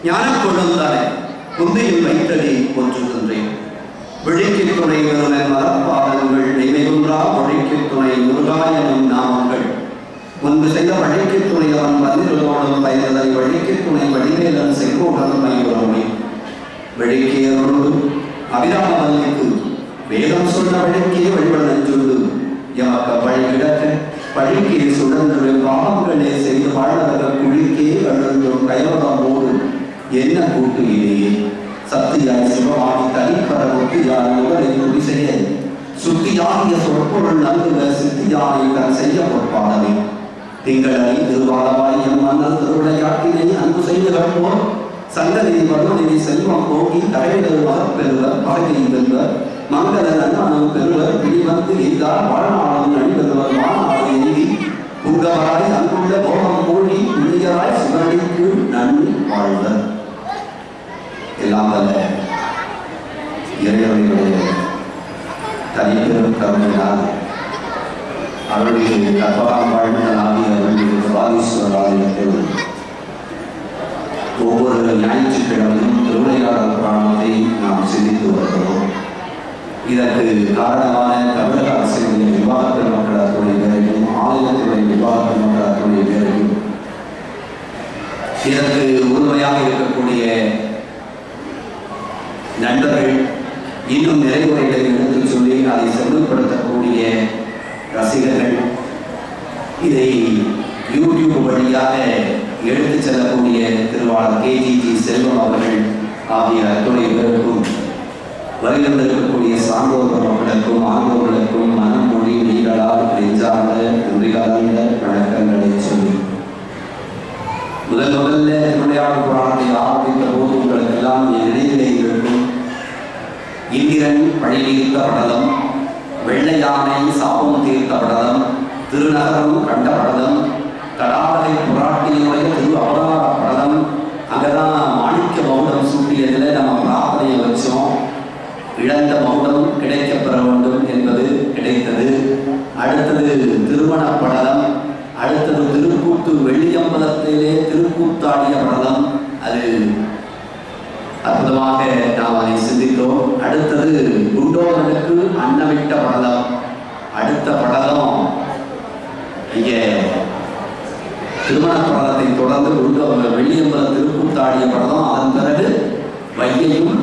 ஞான கொழுந்தானே குந்தையில் வைத்தடி போற்றுகின்றேன். விழிக்கு துணை வருவன மரப்பாதங்கள் நினைவுன்றா ஒழிக்கு துணை முருகாயனும் நாமங்கள் முன்பு செய்த வழிக்கு துணை அவன் பதிலோடும் பயனதை வழிக்கு துணை வழிவேலன் செங்கோடன் மையுறவுமே வெழிக்கியரோடு அபிராம வல்லிக்கு வேதம் சொன்ன வழிக்கே வழிபடச் சொல்லு எமக்க பழி கிடக்க பழிக்கே சுடன்று பாவங்களே செய்து வாழ்நரக குழிக்கே கழுந்தும் கைவதமோடு என்ன கூட்டு இடையே சக்தியாய் சிவமாகி தனிப்பட ஒத்தியாய் உடலை துதி செய்ய சுத்தியாகிய சொற்பொருள் நல்குக சித்தியானை தன் செய்ய பொற்பாடவே திங்களை திருவாளவாயம் மன்னர் திருவிளையாட்டினை அன்பு செய்து கற்போர் சங்கதி பருவநிதி செல்வம் போக்கி தலைவர் மகப்பெறுவர் பகை வெல்வர் மங்கள நன்மனம் பெறுவர் பிடிவந்து எய்தார் வாழ்நாளும் நடிபெறுவர் வாழ்நாளை எய்தி புங்கவராய் அன்புள்ள போகம் மூழ்கி புனிதராய் சிவனடிக்கு நன்றி வாழ்வர். எல்லாம் வல்ல இறைவனுடைய தனிப்பெரும் கருணையால் அவருடைய கற்பகம் வாழ்நாளாகிய அவருடைய சுவாதீஸ்வரர் ஆலயத்தில் ஒவ்வொரு ஞாயிற்றுக்கிழமையும் திருவிளையாடல் புராணத்தை நாம் சிந்தித்து வருகிறோம். இதற்கு காரணமான தமிழக அரசினுடைய நிர்வாக பெருமக்கள் அத்துடைய பேரையும் ஆலயத்துடைய நிர்வாக பெருமக்கள் அத்துடைய பேரையும் இதற்கு உறுதுணையாக இருக்கக்கூடிய நண்பர்கள் இன்னும் நிறைவுரைகளை எடுத்து சொல்லி அதை செம்மைப்படுத்தக்கூடிய ரசிகர்கள் இதை யூடியூப் வழியாக எடுத்து செல்லக்கூடிய திருவாளர் கேஜிஜி செல்வம் அவர்கள் ஆகிய அத்துணை பேருக்கும் வருகின்றிருக்கக்கூடிய சான்றோர் மக்களுக்கும் ஆண்டோர்களுக்கும் மனம் மொழி நீங்களால் நெஞ்சார்ந்த நன்றி கலந்த வணக்கங்களை சொல்லி முதல்ல திருவிளையாடல் புராணத்தை ஆரம்பித்த போது உங்களுக்கெல்லாம் என் நினைவிலே இருக்கும் இந்திரன் பழிநீர்த்த படலம், வெள்ளை யானை சாபம் தீர்த்த படலம், திருநகரம் கண்ட படலம், தடாகை புராட்டியினுடைய திரு அவதார படலம். அங்கதான் மாணிக்க மௌனம் சூட்டியதில் நம்ம பிரார்த்தனையை வச்சோம். இழந்த மௌனம் கிடைக்க பெற வேண்டும் என்பது கிடைத்தது. அடுத்தது திருமண படலம், அடுத்தது திருக்கூத்து வெள்ளியம்பலத்திலே திருக்கூத்தாடிய படலம். அது அற்புதமாக நாம் அதை சிந்தித்தோம். அடுத்தது குண்டோதனுக்கு அன்னமிட்ட படலம். அடுத்த படலம் இங்கே திருமண படலத்தை தொடர்ந்து வெள்ளியம்பலம் திருக்கூத்தாடிய படலம். அதன் பிறகு வையையும்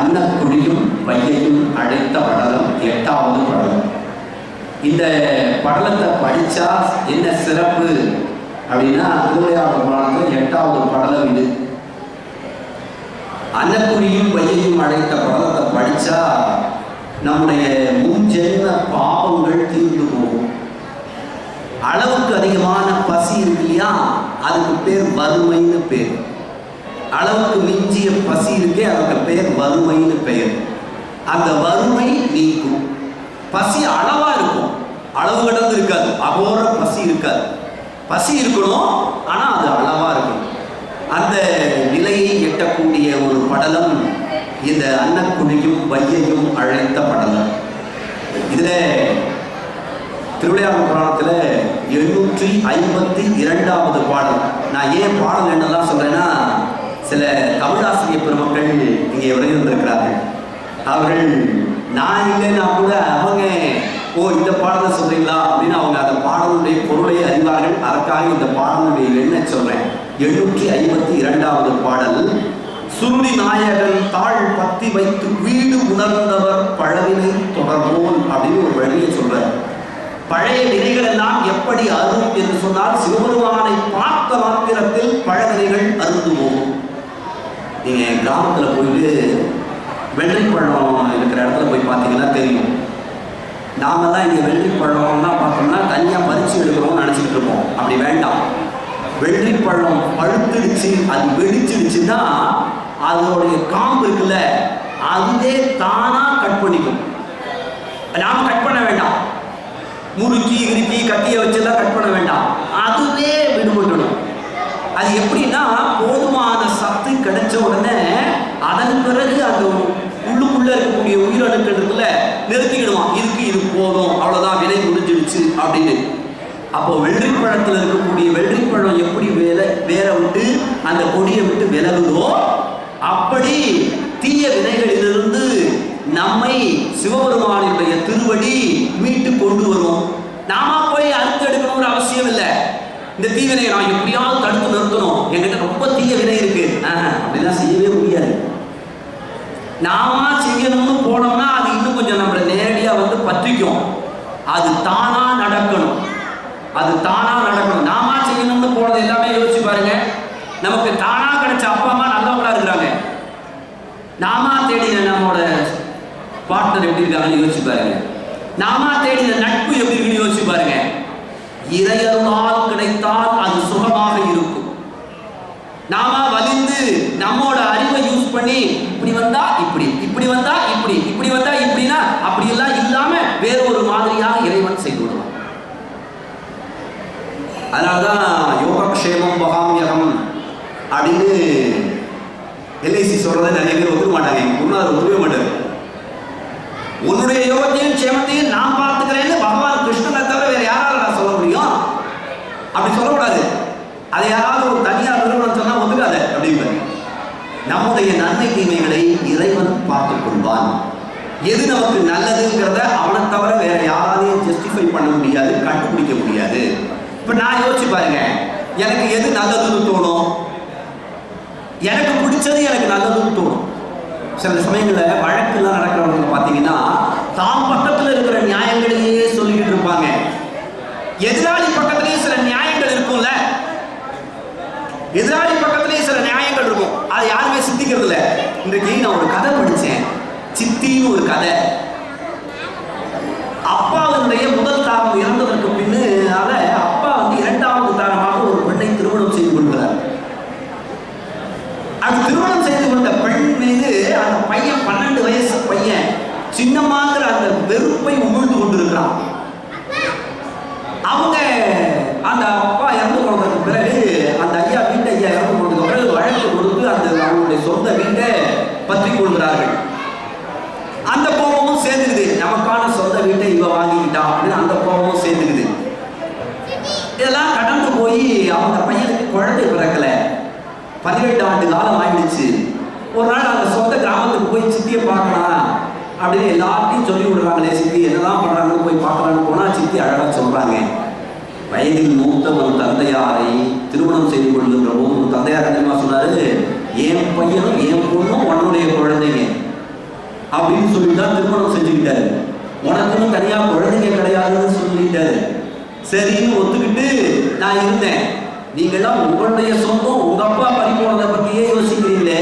அன்னக்குழியும் வையையும் அழைத்த படலம் 8வது படலம். இந்த படலத்தை படித்தா என்ன சிறப்பு அப்படின்னா திருவிளையாடல் புராணத்தில் 8வது படலம் இது. அன்னக்குழியும் வையையும் அழைத்த படலத்தை படித்தா நம்முடைய முன்ஜென்ம பாவங்கள் தீர்ந்து போகும். அளவுக்கு அதிகமான பசி இருக்கு இல்லையா, அதுக்கு பேர் வறுமைன்னு பேர். அளவுக்கு மிஞ்சிய பசி இருக்கே அதுக்கு பேர் வறுமைன்னு பெயர். அந்த வறுமை நீக்கும். பசி அளவா இருக்கும், அளவு கடந்து இருக்காது, அகோர பசி இருக்காது. பசி இருக்கணும், ஆனா அது அளவா இருக்கும். அந்த நிலையை எட்டக்கூடிய ஒரு படலம் இந்த அன்னக்குழியும் வையையும் அழைத்த படலம். இதுல திருவிளையாடல் புராணத்துல 852வது பாடல். நான் ஏன் பாடல் என்னெல்லாம் சொல்றேன்னா, சில தமிழாசிரியர் பெருமக்கள் இங்கே வருகின்றிருக்கிறார்கள். அவர்கள் நான் இல்லைன்னா கூட அவங்க இந்த பாடலை சொல்றீங்களா அப்படின்னு அவங்க அந்த பாடலுடைய பொருளை அறிவார்கள். அதற்காக இந்த பாடலுடைய எண்ண சொல்றேன். 852வது பாடல். சுருதி நாயகன் தாழ் பத்தி வைத்து வீடு உணர்ந்தவர் பழவினை தொடர்போல் அப்படின்னு ஒரு வழியை சொல்றார். பழைய வினைகள் எல்லாம் எப்படி அரும் என்று சொன்னால், சிவபெருமானை பார்த்த மாத்திரத்தில் பழவினைகள் அருந்து போகும். நீங்க கிராமத்துல போயிட்டு வெள்ளிப்பழம் இருக்கிற இடத்துல போய் பார்த்தீங்கன்னா தெரியும். நாமெல்லாம் இங்கே வெள்ளிப்பழம்னா பார்த்தோம்னா தனியாக பறிச்சு எடுக்கிறோம்னு நினச்சிக்கிட்டு இருப்போம். அப்படி வேண்டாம். வெள்ளிப்பழம் பழுத்துடுச்சு, அது வெடிச்சிடுச்சுன்னா அதோடைய காம்பு இருக்குல்ல, அதுவே தானா கட் பண்ணிக்கும். நாம கட் பண்ண வேண்டாம். முறுக்கி இறுக்கி கத்தியை வச்செல்லாம் கட் பண்ண வேண்டாம், அதுவே விடுபட்டுடும். அது எப்படின்னா, போதுமான சத்து கிடைச்ச உடனே அதன் பிறகு அந்த உள்ளுக்குள்ள இருக்கக்கூடிய உயிரணுக்கள் இருக்குல்ல நிறுத்திக்கிடுவான். இதுக்கு இது போதும், அவ்வளவுதான், வினை முடிஞ்சிடுச்சு அப்படின்னு. அப்போ வெள்ளரிப்பழத்தில் இருக்கக்கூடிய வெள்ளரிப்பழம் எப்படி வேற விட்டு அந்த கொடியை விட்டு விலகுதோ அப்படி தீய வினைகளிலிருந்து நம்மை சிவபெருமானுடைய திருவடி மீட்டு கொண்டு வரும். நாம போய் அறுத்து எடுக்கணும்னு அவசியம் இல்லை. இந்த தீவினையை நான் எப்படியாவது தடுத்து நிறுத்தணும், என்கிட்ட ரொம்ப தீய வினை இருக்கு, அப்படிலாம் செய்யவே முடியாது. நாம செய்யணும்னு போனோம்னா அது இன்னும் கொஞ்சம் நம்மளை நேரடியா வந்து பற்றிக்கும். அது தானா நடக்கணும், அது தானா நடக்கணும். நாம செய்யணும்னு போனது எல்லாமே யோசிச்சு பாருங்க. நமக்கு தானா கிடைச்ச அப்பா அம்மா நல்லவங்களா இருக்கிறாங்க. நாம தேடின நம்மோட பார்ட்னர் எப்படி இருக்காங்கன்னு யோசிச்சு பாருங்க. நாம தேடின நட்பு எப்படி இருக்குன்னு யோசிச்சு பாருங்க. இறையருளால் கிடைத்தால் அது சுகமாக இருக்கும். நாம வலிந்து நம்மோட அறிவை யூஸ் பண்ணி இப்படி வந்தா இப்படி, இப்படி வந்தா இப்படி, இப்படி வந்தா இப்படின்னா அப்படி எல்லாம் இல்லாம வேற ஒரு மாதிரியாக இறைவன் செய்து விடுவான். அதனாலதான் யோகக்ஷேமம் வகாமியகம் அப்படின்னு எல்ஐசி சொல்றதை நிறைய பேர் ஒத்துக்க மாட்டாங்க. குருநாதர் ஒத்துக்கவே மாட்டாரு. உன்னுடைய யோகத்தையும் க்ஷேமத்தையும் நான் பார்த்துக்கிறேன்னு பகவான் கிருஷ்ணனை தவிர வேற யாரால நான் சொல்ல முடியும்? அப்படி சொல்லக்கூடாது. அதை யாராவது ஒரு தனியார் நிறுவனம் சொன்னா ஒத்துக்காத அப்படிங்கிறது. நம்முடைய நன்மை தீமைகளை இறைவன் பார்த்துக் கொள்வான். எது நமக்கு நல்லதுங்கிறத அவனை தவிர வேற யாராலையும் ஜஸ்டிஃபை பண்ண முடியாது, கண்டுபிடிக்க முடியாது. இப்ப நான் யோசிச்சு பாருங்க, எனக்கு எது நல்லதுன்னு தோணும்? எனக்கு பிடிச்சது எனக்கு நல்லதுன்னு தோணும். சில சமயங்களில் வழக்கெல்லாம் நடக்கிறவங்க பார்த்தீங்கன்னா தாம் பக்கத்தில் இருக்கிற நியாயங்களையே சொல்லிக்கிட்டு இருப்பாங்க. எதிராளி பக்கத்திலேயே சில நியாயங்கள் இருக்கும்ல, எதிராளி பக்கத்திலேயே சில நியாயங்கள் இருக்கும். அதை யாருமே சிந்திக்கிறது இல்லை. இன்றைக்கு நான் ஒரு கதை படித்தேன், சித்தின்னு ஒரு கதை. அப்பாவுடைய முதல் தாரம் இறந்ததற்கு பின்னால அப்பா வந்து இரண்டாவது தாரமாக ஒரு பெண்ணை திருமணம் செய்து கொள்கிறார். அது திருமணம் செய்து கொண்ட பெண் மீது அந்த பையன் 12 வயசு பையன் சின்னமாங்கிற அந்த வெறுப்பை உமிழ்ந்து கொண்டிருக்கிறான். அவங்க அந்த அப்பா இறந்து போனதுக்கு பிறகு அந்த ஐயா இறந்து போனதுக்கு பிறகு வழக்கு கொடுத்து அந்த அவங்களுடைய சொந்த வீட்டை பற்றி கொள்கிறார்கள். அந்த கோபமும் சேர்ந்துக்குது, நமக்கான சொந்த வீட்டை இவ வாங்கிக்கிட்டான் அப்படின்னு அந்த கோபமும் சேர்ந்துக்குது. இதெல்லாம் கடந்து போய் அவங்க பையனுக்கு குழந்தை பிறக்கல. 18 ஆண்டு காலம் ஆயிடுச்சு. ஒரு நாள் அந்த சொந்த கிராமத்துக்கு போய் சித்தியை பார்க்கலாம் அப்படின்னு எல்லாத்தையும் சொல்லி விடுறாங்களே, சித்தி என்னதான் பண்றாங்கன்னு போய் பார்க்கலான்னு போனா சித்தி அழகா சொல்றாங்க, வயதில் மூத்த ஒரு தந்தையாரை திருமணம் செய்து கொள்கின்ற போது ஒரு தந்தையார் தெரியுமா சொன்னாரு, என் பையனும் என் பொண்ணும் உன்னுடைய குழந்தைங்க அப்படின்னு சொல்லிதான் திருமணம் செஞ்சுக்கிட்டாரு. உனக்குன்னு தனியா குழந்தைங்க கிடையாதுன்னு சொல்லிட்டாரு. சரின்னு ஒத்துக்கிட்டு நான் இருந்தேன். நீங்கள்லாம் உங்களுடைய சொந்தம் உங்க அப்பா பறி போனதை பத்தியே யோசிக்கிறீங்களே,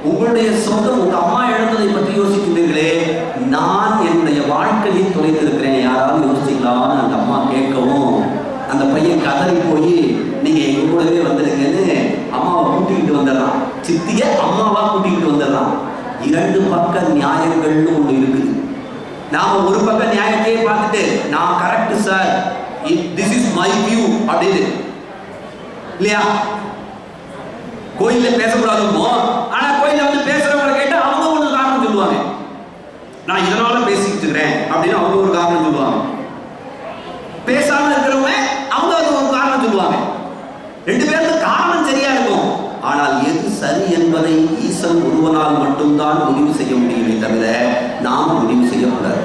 உங்களுடைய சொந்தம் உங்க அம்மா இழந்ததை பற்றி யோசிக்கிறீர்களே, நான் என்னுடைய வாழ்க்கையை தொலைத்திருக்கிறேன், யாராவது யோசிக்கலாம்னு அந்த அம்மா கேட்கவும் அந்த பையன் கதறி போய் நீங்க எங்க கூடவே வந்துடுங்கன்னு அம்மாவை கூட்டிக்கிட்டு வந்துடுறான். சித்திய அம்மாவா கூட்டிக்கிட்டு வந்துடுறான். 2 பக்க நியாயங்கள்னு ஒண்ணு இருக்குது. நாம ஒரு பக்க நியாயத்தையே பார்த்துட்டு நான் correct sir, this is my view அப்படின்னு இல்லையா, கோயில்ல பேசக்கூடாதுமோ. ஆனா கோயில்ல வந்து பேசுறவங்களை கேட்டு அவங்க ஒரு காரணம் சொல்லுவாங்க, நான் இதனால பேசிக்கிட்டு இருக்கிறேன் அப்படின்னு அவங்க ஒரு காரணம் சொல்லுவாங்க. பேசாம இருக்கிறவங்க அவங்க அது ஒரு காரணம் சொல்லுவாங்க. 2 பேருக்கு காரணம் சரியா இருக்கும். ஆனால் எது சரி என்பதை ஈசன் ஒருவனால் மட்டும்தான் முடிவு செய்ய முடியுமே தவிர நாம் முடிவு செய்யக்கூடாது.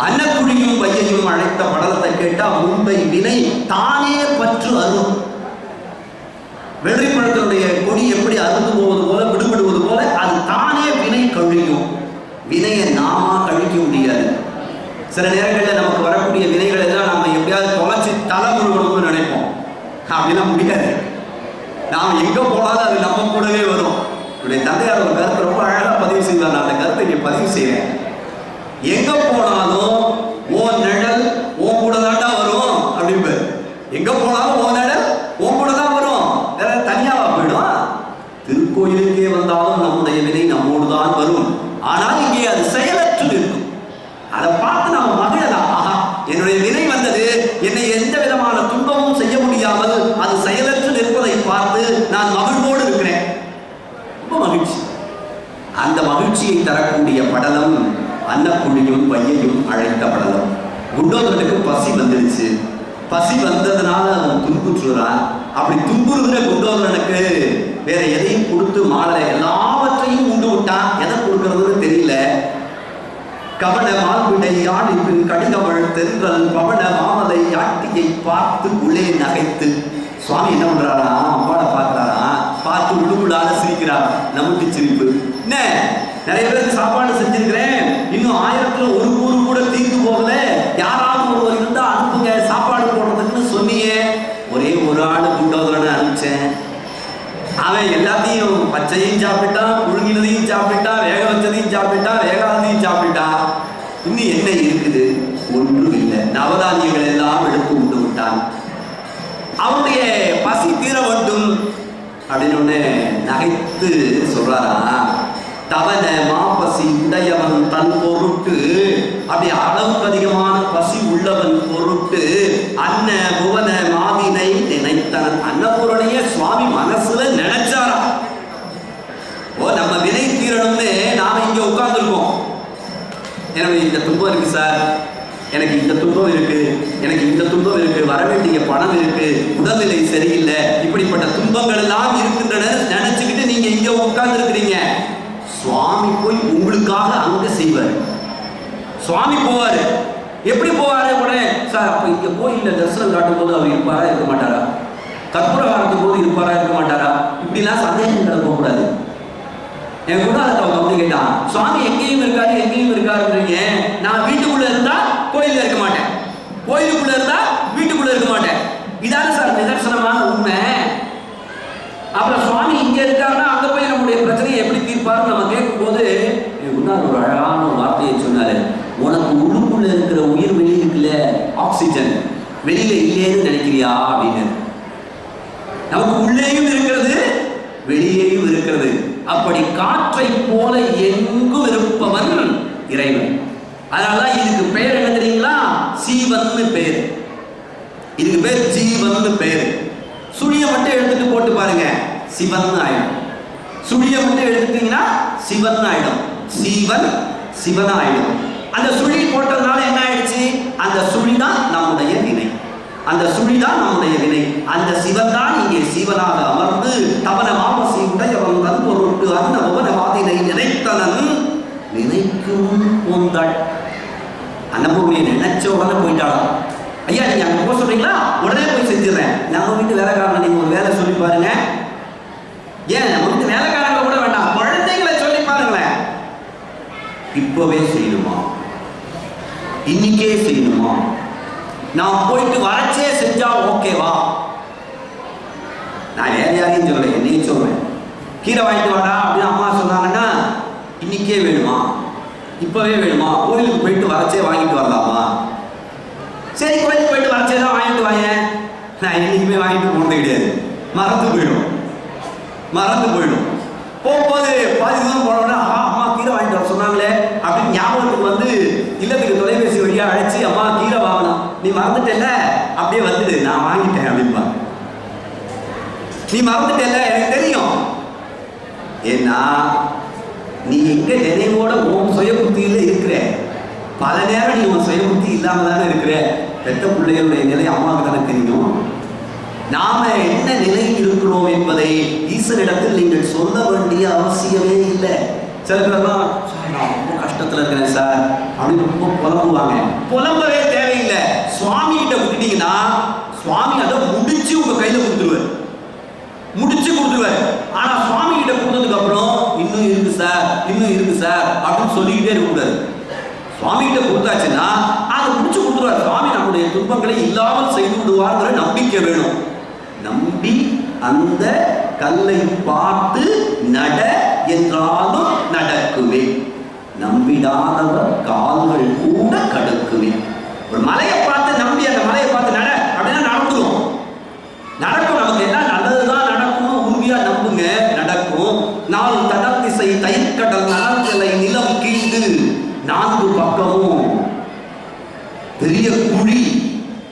அன்னக்குழியும் வையையும் அழைத்த படலத்தை கேட்டா முன்பை வினை தானே பற்று அரும். வெள்ளரிப்பழத்தினுடைய கொடி எப்படி அறுந்து போவது போல விடுபடுவது போல அது தானே வினை கழியும். வினையை நாம கழிக்க முடியாது. சில நேரங்களில் நமக்கு வரக்கூடிய வினைகள் எல்லாம் நம்ம எப்படியாவது தொலைச்சி தலை முழுவதும்னு நினைப்போம். அப்படிலாம் முடியாது. நாம் எங்க போனாலும் அது நம்ம கூடவே வரும். என்னுடைய தந்தையார் ஒரு கருத்தை ரொம்ப அழகா பதிவு செய்வார். நான் அந்த கருத்தை இங்கே பதிவு செய்வேன். எங்க போனாலும் ஓ நிழல் ஓ கூட தாண்டா வரும் அப்படின்பு. எங்க போனாலும் ஓ நிழல் ஓ கூட தான் வரும், வேற தனியாவா போயிடும். திருக்கோயிலுக்கே வந்தாலும் நம்முடைய வினை நம்மோடு தான் வரும். ஆனால் இங்கே அது செயலற்று இருக்கும். அதை பார்த்து நம்ம மகிழலாம். ஆஹா, என்னுடைய வினை வந்தது, என்னை எந்த விதமான துன்பமும் செய்ய முடியாமல் அது செயலற்று நிற்பதை பார்த்து நான் மகிழ்வோடு இருக்கிறேன். ரொம்ப மகிழ்ச்சி. அந்த மகிழ்ச்சியை தரக்கூடிய படலம் அன்னக்குழியும் வையையும் அழைத்த படலம். குண்டோதரனுக்கு பசி வந்துடுச்சு. பசி வந்ததுனால அவன் துன்புற்றுறான். அப்படி துன்புறுகிற குண்டோதரனுக்கு வேற எதையும் கொடுத்து மாடலை எல்லாவற்றையும் உண்டு விட்டான். எதை கொடுக்கறதுன்னு தெரியல. கவன மால்விடை ஆடிப்பின் கடிதவள் தென்றல் பவன மாமலை ஆட்டியை பார்த்து உள்ளே நகைத்து. சுவாமி என்ன பண்றாரா, அம்பாவை பார்க்கிறாரா, பார்த்து உள்ளுக்குள்ளால சிரிக்கிறார். நமக்கு சிரிப்பு. என்ன நிறைய பேருக்கு சாப்பாடு செஞ்சிருக்கிறேன், இன்னும் 1000ல் ஒரு கூறு கூட தீர்ந்து போகல, யாராவது ஒருவர் இருந்தா அனுப்புங்க சாப்பாடு போடுறதுக்குன்னு சொன்னியே. ஒரே ஒரு ஆளு குண்டோதரனை அனுப்பிச்சேன். அவன் எல்லாத்தையும் பச்சையும் சாப்பிட்டான், புழுங்கினதையும் சாப்பிட்டான், வேக வச்சதையும் சாப்பிட்டான், வேகாததையும் சாப்பிட்டான். இன்னும் என்ன இருக்குது? ஒன்றும் இல்லை. நவதானியங்கள் எல்லாம் எடுத்து உண்டு விட்டான். அவனுடைய பசி தீர வேண்டும் அப்படின்னு நகைத்து சொல்றாரா, தவன மாபசி உடையவன் தன் பொருட்டு, அப்படி அளவுக்கு அதிகமான பசி உள்ளவன் பொருட்டு அன்ன புவன மாதினை நினைத்தனன். அன்னபூரனையே சுவாமி மனசுல நினைச்சாரா. ஓ, நம்ம வினை தீரணும்னு நாம இங்க உட்கார்ந்துருக்கோம். எனவே இந்த துன்பம் இருக்கு சார், எனக்கு இந்த துன்பம் இருக்கு, எனக்கு இந்த துன்பம் இருக்கு, வர வேண்டிய பணம் இருக்கு, உடல்நிலை சரியில்லை, இப்படிப்பட்ட துன்பங்கள் எல்லாம் இருக்கின்றன நினைச்சுக்கிட்டு நீங்க இங்க உட்கார்ந்து இருக்கிறீங்க. சுவாமி போய் உங்களுக்காக அங்க செய்வார். சுவாமி போவாரு. எப்படி போவாரு? உடனே சார் அப்ப இங்க கோயில்ல தரிசனம் காட்டும் போது அவர் இருப்பாரா இருக்க மாட்டாரா, கற்பூர காட்டும் போது இருப்பாரா இருக்க மாட்டாரா, இப்படிலாம் சந்தேகங்களை போகக்கூடாது. என் கூட அவங்க வந்து கேட்டான், சுவாமி எங்கேயும் இருக்காரு எங்கேயும் இருக்காருன்றீங்க, நான் வீட்டுக்குள்ள இருந்தா கோயில்ல இருக்க மாட்டேன், கோயிலுக்குள்ள இருந்தா வீட்டுக்குள்ள இருக்க மாட்டேன், இதான சார் நிதர்சனமான உண்மை. அப்புறம் சுவாமி இங்க இருக்காருன்னா அங்க போய் நம்முடைய பிரச்சனையை எப்படி தீர்ப்பாரு நம்ம கேட்கும் போது முன்னாள் ஒரு அழகான ஒரு வார்த்தையை சொன்னாரு, உனக்கு உள்ளுக்குள்ள இருக்கிற உயிர் வெளியே இருக்குல்ல, ஆக்சிஜன் வெளியில இல்லையேன்னு நினைக்கிறியா அப்படின்னு. நமக்கு உள்ளேயும் இருக்கிறது வெளியேயும் இருக்கிறது. அப்படி காற்றை போல எங்கும் இருப்பவன் இறைவன். அதனாலதான் இதுக்கு பெயர் என்ன தெரியுங்களா? சீவன் பெயர். இதுக்கு பேர் ஜீவன் பெயர். சுழிய மட்டும் எடுத்துட்டு போட்டு பாருங்க, சிவன் ஆயிடும். சுழிய மட்டும் எடுத்துட்டீங்கன்னா சிவன் ஆயிடும். சீவன் சிவன் ஆயிடும். அந்த சுழி போட்டதுனால என்ன ஆயிடுச்சு? அந்த சுழி தான் நம்முடைய வினை. அந்த சுழி தான் நம்முடைய வினை. அந்த சிவன் தான் இங்கே சீவனாக அமர்ந்து தவன மாபசி உடையவன் தன் பொருட்டு அன்ன புவனவாதினை நினைத்தனன் நினைக்கும் போந்தாள். அன்னபூமியை நினைச்ச உடனே போயிட்டாலும், ஐயா நீங்க அங்க போக சொல்றீங்களா, உடனே போய் செஞ்சிடறேன். நம்ம வீட்டு வேலைக்காரங்க நீங்க ஒரு வேலை சொல்லி பாருங்க. ஏன் நம்ம வீட்டு வேலைக்காரங்க கூட வேண்டாம், குழந்தைகளை சொல்லி பாருங்களேன். இப்பவே செய்யணுமா, இன்னைக்கே செய்யணுமா, நான் போயிட்டு வரச்சே செஞ்சா ஓகேவா? நான் வேற யாரையும் சொல்றேன், என்னையும் சொல்றேன். கீரை வாங்கிட்டு வாடா அப்படின்னு அம்மா சொன்னாங்கன்னா இன்னைக்கே வேணுமா, இப்பவே வேணுமா, கோயிலுக்கு போயிட்டு வரச்சே வாங்கிட்டு வரலாமா? சரி கோயிலுக்கு போயிட்டு வரச்சே தான் வாங்கிட்டு வாங்க. நான் என்னைக்குமே வாங்கிட்டு போனது கிடையாது, மறந்து போயிடும். போகும்போது பாதி தூரம் போனோம்னா அம்மா கீரை வாங்கிட்டு வர சொன்னாங்களே அப்படின்னு ஞாபகத்துக்கு வந்து இல்லத்துக்கு தொலைபேசி வழியா அழைச்சி அம்மா கீரை வாங்கணும், நீ மறந்துட்டேல்ல அப்படியே வந்துடு, நான் வாங்கிட்டேன் அப்படின்பா. நீ மறந்துட்டேல்ல எனக்கு தெரியும். ஏன்னா நீ எங்க நினைவோட உன் சுய புத்தியில இருக்கிற, பல நேரம் நீ உன் சுய புத்தி இல்லாம தானே இருக்கிற. பெத்த பிள்ளைகளுடைய நிலை அம்மாவுக்கு தானே தெரியும். நாம என்ன நிலையில் இருக்கிறோம் என்பதை ஈசனிடத்தில் நீங்கள் சொல்ல வேண்டிய அவசியமே இல்லை. சில பேர்லாம் நான் ரொம்ப கஷ்டத்துல இருக்கிறேன் சார் அப்படின்னு ரொம்ப புலம்புவாங்க. புலம்பவே தேவையில்லை. சுவாமி கிட்ட விட்டுட்டீங்கன்னா சுவாமி அதை முடிச்சு உங்க கையில கொடுத்துருவார். ஆனா சுவாமி கிட்ட கொடுத்ததுக்கு அப்புறம் இன்னும் இருக்கு சார் அப்படின்னு சொல்லிக்கிட்டே இருக்கக்கூடாது. சுவாமி கிட்ட கொடுத்தாச்சுன்னா அதை முடிச்சு கொடுத்துருவார். சுவாமி நம்முடைய துன்பங்களை இல்லாமல் செய்து விடுவார்ங்கிற நம்பிக்கை வேணும். நம்பி அந்த கல்லை பார்த்து நட என்றாலும் நடக்குவே, நம்பிடாதவர் கால்கள் கூட கடுக்குவே. ஒரு மலையை பார்த்து நம்பி அந்த மலையை பார்த்து நட அப்படின்னா நடக்கும். நமக்கு என்ன நல்லதுதான் நடக்கும், உறுதியா நம்புங்க, நடக்கும். நாலு தடல் திசை தயிர்கடல் நலன்களை நிலம் கீழ்ந்து 4 பக்கமும் பெரிய குழி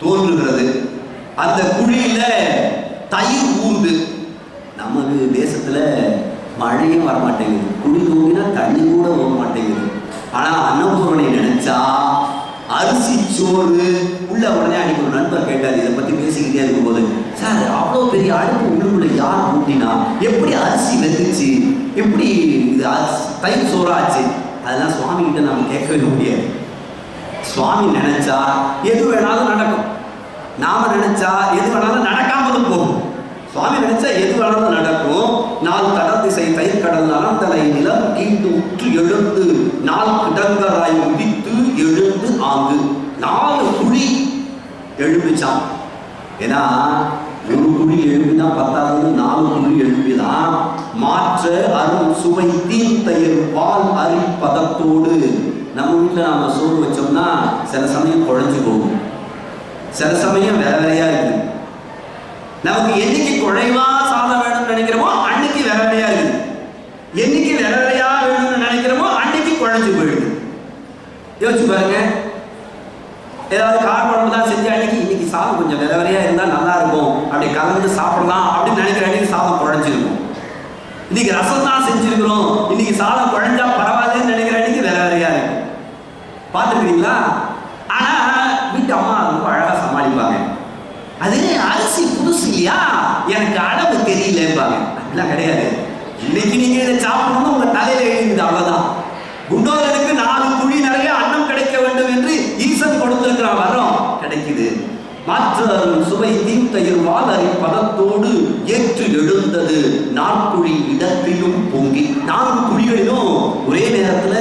தோன்றுகிறது. அந்த குழியில தயிர் ஊறுது. நமது தேசத்துல மழையும் வரமாட்டேங்குது, குழி தோங்கினா தண்ணி கூட போக மாட்டேங்குது. ஆனா அன்னபூரணை நினைச்சா அரிசி சோறு உள்ள. உடனே அன்னைக்கு ஒரு நண்பர் கேட்டார், இதை பத்தி பேசிக்கிட்டே இருக்கும்போது, சார் அவ்வளோ பெரிய அடுப்பு உள்ளுக்குள்ள யார் கூட்டினா, எப்படி அரிசி வெந்துச்சு, எப்படி இது தயிர் சோறாச்சு? அதெல்லாம் சுவாமி கிட்ட நாம கேட்கவே முடியாது. சுவாமி நினைச்சா எது வேணாலும் நடக்கும், நாம நினைச்சா எது வேணாலும் நடக்காமலும் போகும். சுவாமி நினைச்சா எது வேணாலும் நடக்கும். 4 கடல் திசை தயிர் கடல் நலந்தலை நிலம் கீண்டு உற்று எழுந்து 4 கிடங்கராய் உதித்து எழுந்து ஆங்கு 4 குழி எழுப்பிச்சான். ஏன்னா ஒரு குழி எழுப்பினா பத்தாவது, 4 குழி எழுப்பிதான் மாற்ற அருள் சுவை தீர்த்தயிர் பால் அரி பதத்தோடு. நம்ம வீட்டில் நாம சோறு வச்சோம்னா சில சமயம் குழஞ்சு போகும், சில சமயம் வேற வேறையா இருக்கு. நமக்கு என்னைக்கு குழைவா சாதம் வேணும்னு நினைக்கிறோமோ அன்னைக்கு வேற வேறையா இருக்குது, என்னைக்கு வேற வேறையா வேணும்னு நினைக்கிறோமோ அன்னைக்கு குழஞ்சு போயிடுது. யோசிச்சு பாருங்க, ஏதாவது கார குழம்பு தான் செஞ்சு அன்னைக்கு இன்னைக்கு சாதம் கொஞ்சம் வேற வேறையா இருந்தா நல்லா இருக்கும், அப்படி கலந்து சாப்பிடலாம் அப்படின்னு நினைக்கிற அன்னைக்கு சாதம் குழஞ்சிருக்கும். இன்னைக்கு ரசம் தான் செஞ்சிருக்கிறோம், இன்னைக்கு சாதம் குழஞ்சா பரவாயில்லன்னு நினைக்கிற அன்னைக்கு வேற வேறையா இருக்கும். பார்த்துருக்கீங்களா? ஆனா வீட்டு அம்மா ரொம்ப அழகா சமாளிப்பாங்க. அது அரிசி புதுசு இல்லையா, எனக்கு அளவு தெரியலப்பாங்க. அப்படிலாம் கிடையாது. இன்னைக்கு நீங்க இதை சாப்பிடணும்னு உங்க தலையில எழுதுது, அவ்வளவுதான். குண்டோதனுக்கு 4 குழி நிறைய அன்னம் கிடைக்க வேண்டும் என்று ஈசன் கொடுத்திருக்கிற வரம் கிடைக்குது. மாற்று சுவை தீர்த்தயிர் வாதரை பதத்தோடு ஏற்று எழுந்தது 4 குழி இடத்திலும் பொங்கி. 4 குழிகளிலும் ஒரே நேரத்துல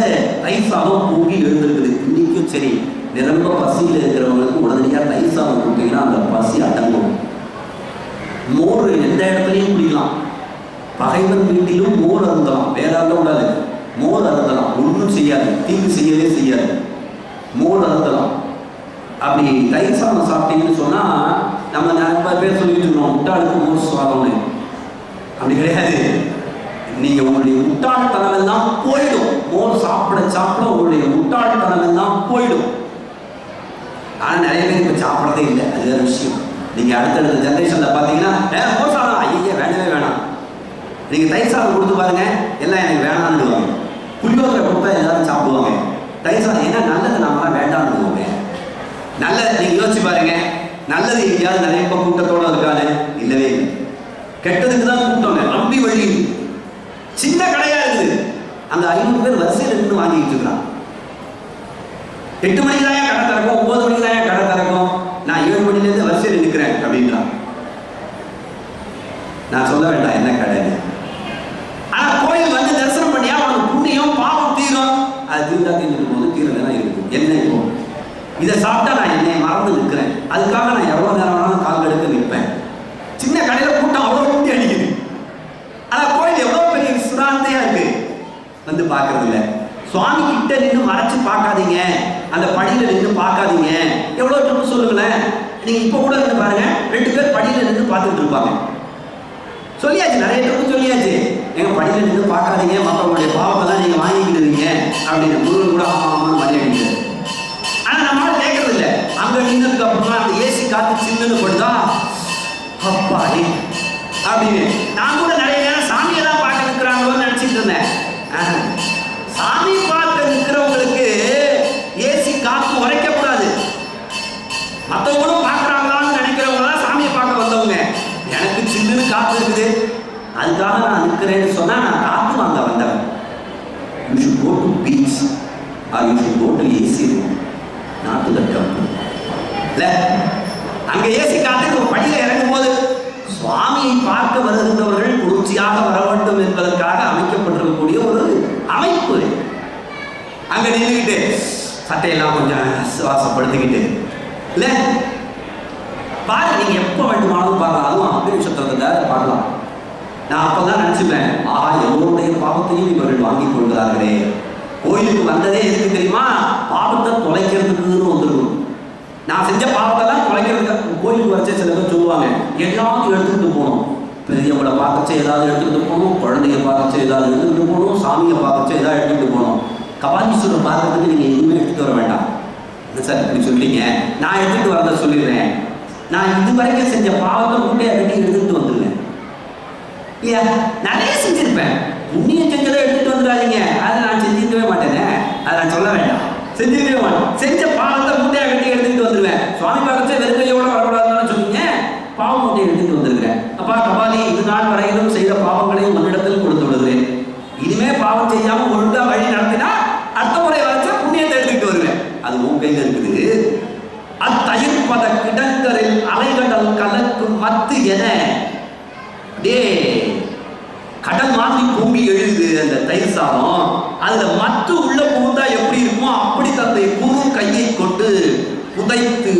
தயிர் சாதம் பொங்கி எழுந்திருக்குது. இன்னைக்கும் சரி, நிரம்ப பசியில் இருக்கிறவங்களுக்கு உடனடியாக தயிர் சாதம் கொடுத்தீங்கன்னா அந்த பசி அடங்கும். மோர் எந்த இடத்துலையும் குடிக்கலாம், பகைவன் வீட்டிலும் மோர் அருந்தலாம், வேற கூடாது. மோர் அருந்தலாம், ஒன்றும் செய்யாது, தீங்கு செய்யவே செய்யாது. மோர் அருந்தலாம். அப்படி தயிர் சாதம் சாப்பிட்டீங்கன்னு சொன்னா நம்ம நிறைய பேர் சொல்லிட்டு இருக்கோம், முட்டாளுக்கு மோர் சாதம்னு. அப்படி கிடையாது. நீங்க உங்களுடைய முட்டாள்தனம் எல்லாம் போயிடும். மோர் சாப்பிட சாப்பிட உங்களுடைய முட்டாள்தனம் எல்லாம் போயிடும். ஆனா நிறைய பேர் இப்ப சாப்பிடறதே இல்லை, அது வேற விஷயம். நீங்க அடுத்தடுத்த ஜெனரேஷன்ல பாத்தீங்கன்னா மோர் சாதம் ஐயா வேணவே வேணாம். நீங்க தயிர் சாதம் கொடுத்து பாருங்க, எல்லாம் எனக்கு வேணாம்னுடுவாங்க. புளியோதரை கொடுத்தா எல்லாரும் சாப்பிடுவாங்க. தயிர் சாதம் என்ன நல்லது நாமெல்லாம் வேண்டாம்னுடுவாங்க. நல்லது நீங்க யோசிச்சு பாருங்க, நல்லது எங்கேயாவது நிறைய கூட்டத்தோட இருக்காது? இல்லவே இல்லை. கெட்டதுக்கு தான் கூட்டங்க, நம்பி வழி. சின்ன கடையா இருக்குது, அந்த 500 பேர் வரிசையில் இருந்து வாங்கிட்டு இருக்கிறான். 8 மணிக்கு தான் கடை திறக்கும், 9 மணிக்கு தான் கடை திறக்கும், நான் 7 மணிலேருந்து வரிசையில் நிற்கிறேன் அப்படின்றான். நான் சொல்ல வேண்டாம் என்ன கடைன்னு. ஆனா கோயில் வந்து தரிசனம் பண்ணியா அவனுக்கு புண்ணியம் பாவம் தீரும். அது தீர்ந்தா தீர்ந்துட்டு போது, தீரலாம் இருக்கு. என்ன இப்போ இதை சாப்பிட்டா நான் என்னை மறந்து நிற்கிறேன், அதுக்காக நான் எவ்வளவு நேரம் வேணாலும் கால் எடுக்க நிற்பேன். சின்ன கடையில கூட்டம் அவ்வளவு கூட்டி அடிக்குது. ஆனா கோயில் எவ்வளவு பெரிய விசிராந்தையா இருக்கு, வந்து பாக்குறது இல்லை. சுவாமி கிட்ட நின்று மறைச்சு பார்க்காதீங்க, அந்த படியில நின்று பார்க்காதீங்க. எவ்வளவு ட்ரிப்பு சொல்லுங்களேன். நீங்க இப்ப கூட இருந்து பாருங்க, 2 பேர் படியில நின்று பார்த்துட்டு இருப்பாங்க. சொல்லியாச்சு, நிறைய ட்ரிப்பு சொல்லியாச்சு, எங்க படியில நின்று பார்க்காதீங்க, மற்றவங்களுடைய பாவத்தை தான் நீங்க வாங்கிக்கிடுவீங்க அப்படின்னு முருகன் கூட ஆமான்னு மரியாதை. ஆனா நம்மளால கேட்கறது இல்லை. அங்க நின்னதுக்கு அப்புறமா அந்த ஏசி காத்து சில்லுன்னு போடுதா, அப்பாடி அப்படின்னு. நான் கூட நிறைய நேரம் சாமியை தான் பார்க்க நிற்கிறாங்களோன்னு நினைச்சிட்டு இருந்தேன். சாமி பார்க்க நிற்கிறவங்களுக்கு ஏசி காத்து உரைக்கக்கூடாது. மற்றவங்களும் பார்க்குறாங்களான்னு நினைக்கிறவங்க தான் சாமியை பார்க்க வந்தவங்க. எனக்கு சில்லுன்னு காத்து இருக்குது, அதுக்காக நான் நிற்கிறேன்னு சொன்னா நான் காத்து வாங்க வந்தவன். You should go to beach or you should go to AC room, not to the temple. இல்ல அங்க ஏசி காத்து படியில இறங்கும் போது சுவாமியை பார்க்க வருகின்றவர்கள் குளிர்ச்சியாக வர வேண்டும் என்பதற்காக அமைக்கப்பட்டிருக்கக்கூடிய ஒரு அமைப்பு. அங்க நின்றுக்கிட்டு சட்டையெல்லாம் கொஞ்சம் சுவாசப்படுத்திக்கிட்டு இல்ல பாரு, நீங்க எப்ப வேண்டுமானாலும் பார்க்கலாம். அதுவும் அப்படி சத்திரத்தை பார்க்கலாம். நான் அப்பதான் நினைச்சுப்பேன், ஆஹா எல்லோருடைய பாவத்தையும் இவர்கள் வாங்கிக் கொள்கிறார்களே. கோயிலுக்கு வந்ததே எதுக்கு தெரியுமா? பாவத்தை தொலைக்கிறதுக்குன்னு வந்துருக்கும். நான் செஞ்ச பாவத்தெல்லாம் தொலைக்கிறதுக்கு கோயிலுக்கு வச்ச சில பேர் சொல்லுவாங்க, எல்லாத்தையும் எடுத்துக்கிட்டு போகணும். பெரியவங்களை பார்க்கச்சே ஏதாவது எடுத்துக்கிட்டு போகணும், குழந்தைய பார்க்கச்சே ஏதாவது எடுத்துக்கிட்டு போகணும், சாமியை பார்க்கச்சே ஏதாவது எடுத்துக்கிட்டு போகணும். கபாலீஸ்வரர் பார்க்கறதுக்கு நீங்க எதுவுமே எடுத்துட்டு வர வேண்டாம். சார் இப்படி சொல்றீங்க, நான் எடுத்துட்டு வரத சொல்லிடுறேன். நான் இது வரைக்கும் செஞ்ச பாவத்தை மூட்டையை கட்டி எடுத்துட்டு வந்துடுவேன். இல்லையா, நிறைய செஞ்சிருப்பேன். புண்ணியம் செஞ்சதை எடுத்துட்டு வந்துடாதீங்க, அதை நான் செஞ்சிருக்கவே மாட்டேனே, அதை நான் சொல்ல வேண்டாம். செஞ்சிருக்கவே மாட்டேன். செஞ்ச பாவத்தை மூட்டையா கட்டி எடுத்துட்டு வந்துருவேன். சுவாமி பார்க்கச்சே வெறுங்கையோட வரக்கூடாதுன்னு சொன்னீங்க, பாவம் மூட்டையை எடுத்துட்டு வந்திருக்கிறேன். அப்பா கபாலி, இது நாள் வரையிலும் செய்த பாவங்களையும் உன்னிடத்தில் கொடுத்து விடுகிறேன். இனிமே பாவம் செய்யாம ஒழுங்கா வழி நடத்தினா அடுத்த முறை வரைச்சா புண்ணியத்தை எடுத்துக்கிட்டு வருவேன். அது உன் கையில இருக்குது. அத்தயிர்ப்பத கிடங்கரில் அலைகடல் கலக்கும் மத்து என கடல் மாதிரி பொங்கி எழுது அந்த தயிர் சாதம். அதுல மத்து உள்ள புகுந்தா எப்படி இருக்குமோ அப்படி தந்தை குரு கையை கொண்டு புதைத்து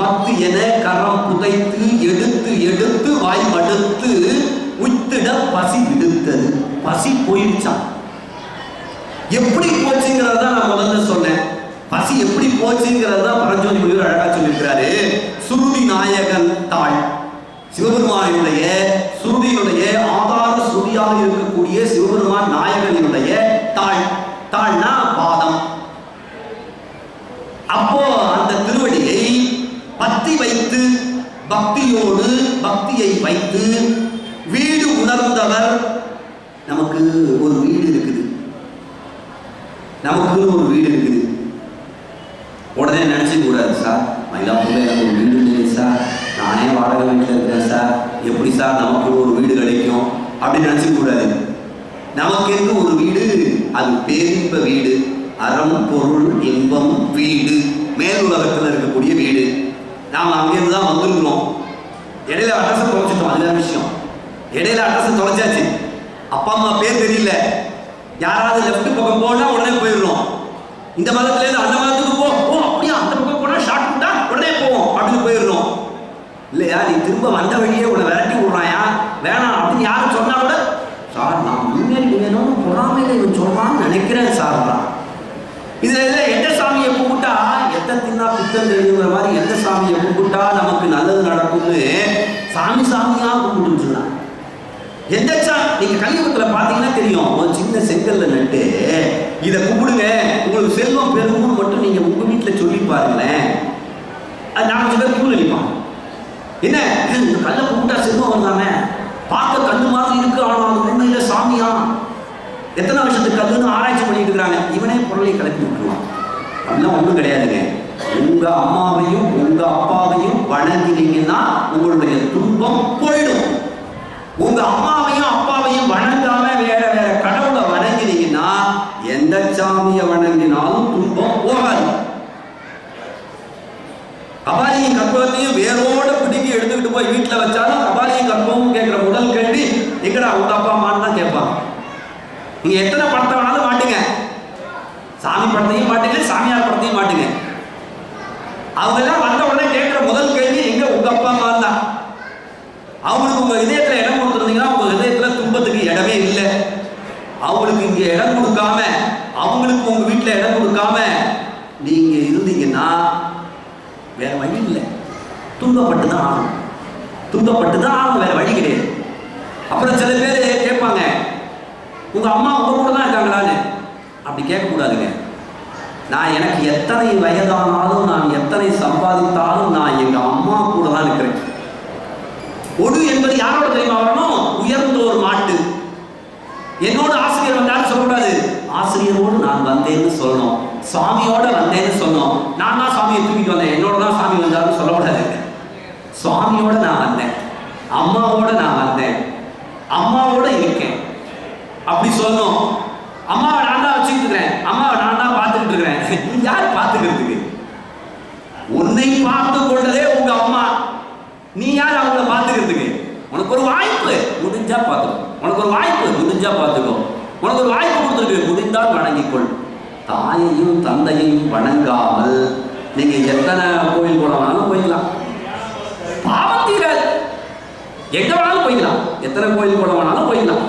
மத்து என கரம் புதைத்து எடுத்து எடுத்து வாய் மடுத்து உத்திட பசி விடுத்தது. பசி போயிடுச்சான். எப்படி போச்சுங்கிறத நான் முதல்ல சொன்னேன். பசி எப்படி போச்சுங்கிறது தான் பரஞ்சோதி முனிவர் அழகா சொல்லியிருக்கிறாரு. சுருதி நாயகன் தாள், சிவபெருமானுடைய சுருதியினுடைய ஆதார சுருதியாக இருக்கக்கூடிய சிவபெருமான் நாயகனுடைய தாள். தாள்னா பாதம். அப்போ அந்த திருவடியை பத்தி வைத்து பக்தியோடு பக்தியை வைத்து வீடு உணர்ந்தவர். நமக்கு ஒரு வீடு இருக்குது, நமக்கு ஒரு வீடு இருக்குது. உடனே நினைச்சு கூடாது, சார் மயிலாப்பூர்ல எனக்கு ஒரு வீடு இல்லை சார், நானே வாடகை வீட்டில் இருக்கிறேன் சார், எப்படி சார் நமக்கு ஒரு வீடு கிடைக்கும் அப்படின்னு நினைச்சு கூடாது. நமக்கு என்று ஒரு வீடு, அது பேரின்ப வீடு, அறம் பொருள் இன்பம் வீடு, மேல் உலகத்தில் இருக்கக்கூடிய வீடு. நாம் அங்கிருந்து தான் வந்திருக்கிறோம். இடையில அட்ரஸ் தொலைச்சிட்டோம், அதுதான் விஷயம். இடையில அட்ரஸ் தொலைச்சாச்சு, அப்பா அம்மா பேர் தெரியல, யாராவது லெஃப்ட் பக்கம் போனா உடனே போயிடுறோம். இந்த மதத்துல இருந்து அந்த மதத்துக்கு போ, ஓ அப்படியா அந்த பக்கம் போனா ஷார்ட் கட்டா உடனே போவோம் அப்படின்னு போயிடுறோம். இல்லையா, நீ திரும்ப வந்த வழியே உன்னை விரட்டி விடுறாயா வேணாம் அப்படின்னு யாரும் சொன்னா கூட, சார் நான் முன்னேறி வேணும்னு பொறாமையில இவன் சொல்றான்னு நினைக்கிறேன் சார் தான். இதுல எந்த சாமியை கும்பிட்டா எத்த தின்னா பித்தம் தெரியுங்கிற மாதிரி எந்த சாமியை கும்பிட்டா நமக்கு நல்லது நடக்கும்னு சாமி சாமியா கும்பிட்டு சொன்னாங்க. எந்த நீங்க கலியுகத்துல பாத்தீங்கன்னா தெரியும், ஒரு சின்ன செங்கல்ல நட்டு இதை கும்பிடுங்க உங்களுக்கு செல்வம் பெருகும்னு மட்டும் நீங்க உங்க வீட்டுல சொல்லி பாருங்களேன். அது 4 பேர் கூழ் அளிப்பான். என்ன கல்ல கும்பிட்டா செல்வம் வந்தாமே, பார்க்க கண்ணு மாதிரி இருக்கு, ஆனா அது உண்மையில சாமியா, எத்தனை வருஷத்துக்கு கல்லுன்னு ஆராய்ச்சி பண்ணிட்டு இருக்கிறாங்க. இவனே பொருளை கிளப்பி விட்டுருவான். அப்படிலாம் ஒன்றும் கிடையாதுங்க. உங்க அம்மாவையும் உங்க அப்பாவையும் வணங்கினீங்கன்னா உங்களுடைய துன்பம் போயிடும். உங்க அம்மாவையும் அப்பாவையும் வணங்காம வேற வேற கடவுளை வணங்கினீங்கன்னா எந்த சாமியை வணங்கினாலும் துன்பம் போகாது. கபாலியின் கற்பகத்தையும் வேரோட பிடிக்கி எடுத்துக்கிட்டு போய் வீட்டுல வச்சாலும் கபாலியின் கற்பகமும் கேட்கிற முதல் கேள்வி, எங்கடா உங்க அப்பா அம்மான்னு தான் கேட்பாங்க. நீங்க எத்தனை படத்தை வேணாலும் மாட்டுங்க, சாமி படத்தையும் மாட்டுங்க, சாமியார் படத்தையும் மாட்டுங்க, அவங்க எல்லாம் வந்த உடனே கேட்கிற முதல் கேள்வி எங்க உங்க அப்பா அம்மா தான். அவங்களுக்கு உங்க இதயத்துல இடம் கொடுத்துருந்தீங்கன்னா உங்க இதயத்துல துன்பத்துக்கு இடமே இல்லை. அவங்களுக்கு இங்க இடம் கொடுக்காம, அவங்களுக்கு உங்க வீட்டுல இடம் கொடுக்காம நீங்க இருந்தீங்கன்னா வேற வழி இல்லை, துன்பப்பட்டு தான் ஆகணும். துன்பப்பட்டு தான் ஆகணும், வேற வழி கிடையாது. அப்புறம் சில பேர் கேட்பாங்க, உங்க அம்மா உங்க கூட தான் இருக்காங்களான்னு. அப்படி கேட்கக்கூடாதுங்க. நான் எனக்கு எத்தனை வயதானாலும், நான் எத்தனை சம்பாதித்தாலும் நான் எங்க அம்மா கூட தான் இருக்கிறேன். ஒடு என்பது யாரோட தெரியுமா வரணும்? உயர்ந்தோர் மாட்டு. என்னோட ஆசிரியர் வந்தாலும் சொல்லக்கூடாது, ஆசிரியரோடு நான் வந்தேன்னு சொல்லணும், சுவாமியோட வந்தேன்னு சொல்லணும். நான் தான் சாமியை தூக்கிட்டு வந்தேன், என்னோட தான் சாமி வந்தாலும் சொல்லக்கூடாது. சுவாமியோட நான் வந்தேன், அம்மாவோட நான் வந்தேன், அம்மாவோட இருக்கேன் அப்படி சொல்லணும். அம்மாவை நான் தான் வச்சுக்கிட்டு இருக்கிறேன், அம்மாவை நான் தான் பார்த்துக்கிட்டு இருக்கிறேன். யார் பார்த்துக்கிறதுக்கு? உன்னை பார்த்து கொண்டதே உங்க அம்மா, நீ யார் அவங்கள பார்த்துக்கிறதுக்கு? உனக்கு ஒரு வாய்ப்பு முடிஞ்சா பார்த்துக்கோ, உனக்கு ஒரு வாய்ப்பு முடிஞ்சா பார்த்துக்கோ, உனக்கு ஒரு வாய்ப்பு கொடுத்துருக்கு, முடிந்தால் வணங்கிக்கொள். தாயையும் தந்தையையும் வணங்காமல் நீங்க எத்தனை கோயில் போனாலும் போய்க்கலாம், பாவம் தீராது. எங்க வேணாலும் போய்க்கலாம், எத்தனை கோயில் போனாலும் போய்க்கலாம்.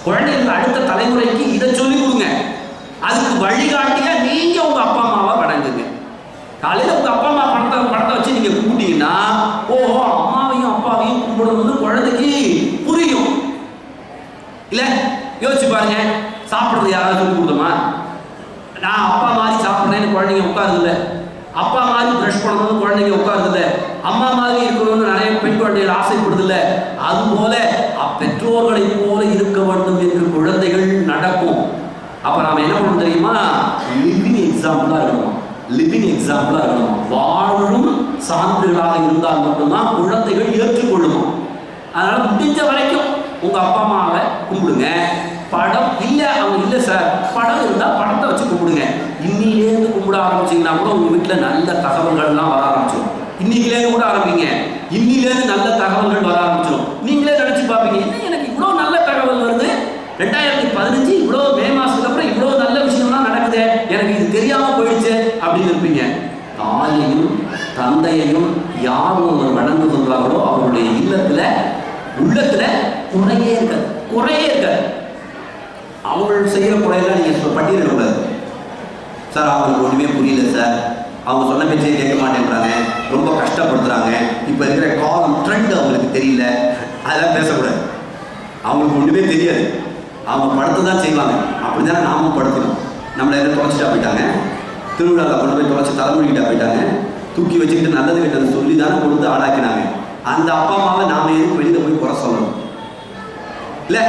குழந்தைங்க அடுத்த தலைமுறைக்கு இதை சொல்லி கொடுங்க. அதுக்கு வழிகாட்டியா நீங்க உங்க அப்பா அம்மாவை வணங்குங்க. காலையில உங்க அப்பா அம்மா படத்தை வச்சு நீங்க கும்பிட்டீங்கன்னா, ஓஹோ அம்மாவையும் அப்பாவையும் கும்பிடுறது குழந்தைக்கு புரியும். இல்ல யோசிச்சு பாருங்க, சாப்பிடுறது யாராவது சொல்லி கொடுத்தோமா? நான் அப்பா மாதிரி சாப்பிட்றேன்னு குழந்தைங்க உட்காருது இல்லை, அப்பா மாதிரி பிரஷ் பண்ணணும்னு குழந்தைங்க உட்காருது இல்லை, அம்மா மாதிரி இருக்கணும்னு நிறைய பெண் குழந்தைகள் ஆசைப்படுது இல்லை. அதுபோல பெற்றோர்களை போல இருக்க வேண்டும் என்று குழந்தைகள் நடக்கும். அப்ப நாம என்ன பண்ணணும் தெரியுமா? லிவிங் எக்ஸாம்பிளா எக்ஸாம்பிளா இருக்கணும். வாழும் சான்றுகளாக இருந்தால் மட்டும்தான் குழந்தைகள் ஏற்றுக்கொள்ளுமா. அதனால முடிஞ்ச வரைக்கும் உங்க அப்பா அம்மாவை கும்பிடுங்க. படம் இல்லை, அவங்க இல்லை சார், படம் இருந்தால் படத்தை வச்சு கும்பிடுங்க. இன்னிலேருந்து கும்பிட ஆரம்பிச்சிங்கன்னா கூட உங்கள் வீட்டில் நல்ல தகவல்கள்லாம் வர ஆரம்பிச்சிடும். இன்னைக்குலேருந்து கூட ஆரம்பிங்க, இன்னிலேருந்து நல்ல தகவல்கள் வர ஆரம்பிச்சிடும். நீங்களே நினச்சி பார்ப்பீங்க, என்ன எனக்கு இவ்வளோ நல்ல தகவல் வருது, 2015 இவ்வளோ மே மாதத்துக்கு அப்புறம் இவ்வளோ நல்ல விஷயம்லாம் நடக்குது, எனக்கு இது தெரியாமல் போயிடுச்சு அப்படின்னு இருப்பீங்க. தாயையும் தந்தையையும் யாரும் அவர் வணங்குகின்றார்களோ அவருடைய இல்லத்தில் உள்ளத்துல குறையே இருக்காது, குறையே இருக்காது. அவங்க செய்கிற குறையெல்லாம் நீங்கள் பட்டியலிடக்கூடாது. சார் அவங்களுக்கு ஒன்றுமே புரியல சார், அவங்க சொன்ன பேச்சே கேட்க மாட்டேன்றாங்க, ரொம்ப கஷ்டப்படுத்துகிறாங்க, இப்போ இருக்கிற காலம் ட்ரெண்ட் அவங்களுக்கு தெரியல, அதெல்லாம் பேசக்கூடாது. அவங்களுக்கு ஒன்றுமே தெரியாது, அவங்க படுத்து தான் செய்வாங்க. அப்படி தானே நாமும் படுத்தணும். நம்மளை எதாவது தொலைச்சிட்டா போயிட்டாங்க, திருவிழாவில் கொண்டு போய் தொலைச்சி தலைமுடிக்கிட்டா போயிட்டாங்க, தூக்கி வச்சுக்கிட்டு நல்லது கெட்டது சொல்லி தானே கொடுத்து ஆளாக்கினாங்க. அந்த அப்பா அம்மாவை நாம எதுக்கு வெளியில் போய் குறை சொல்லணும்? இல்லை,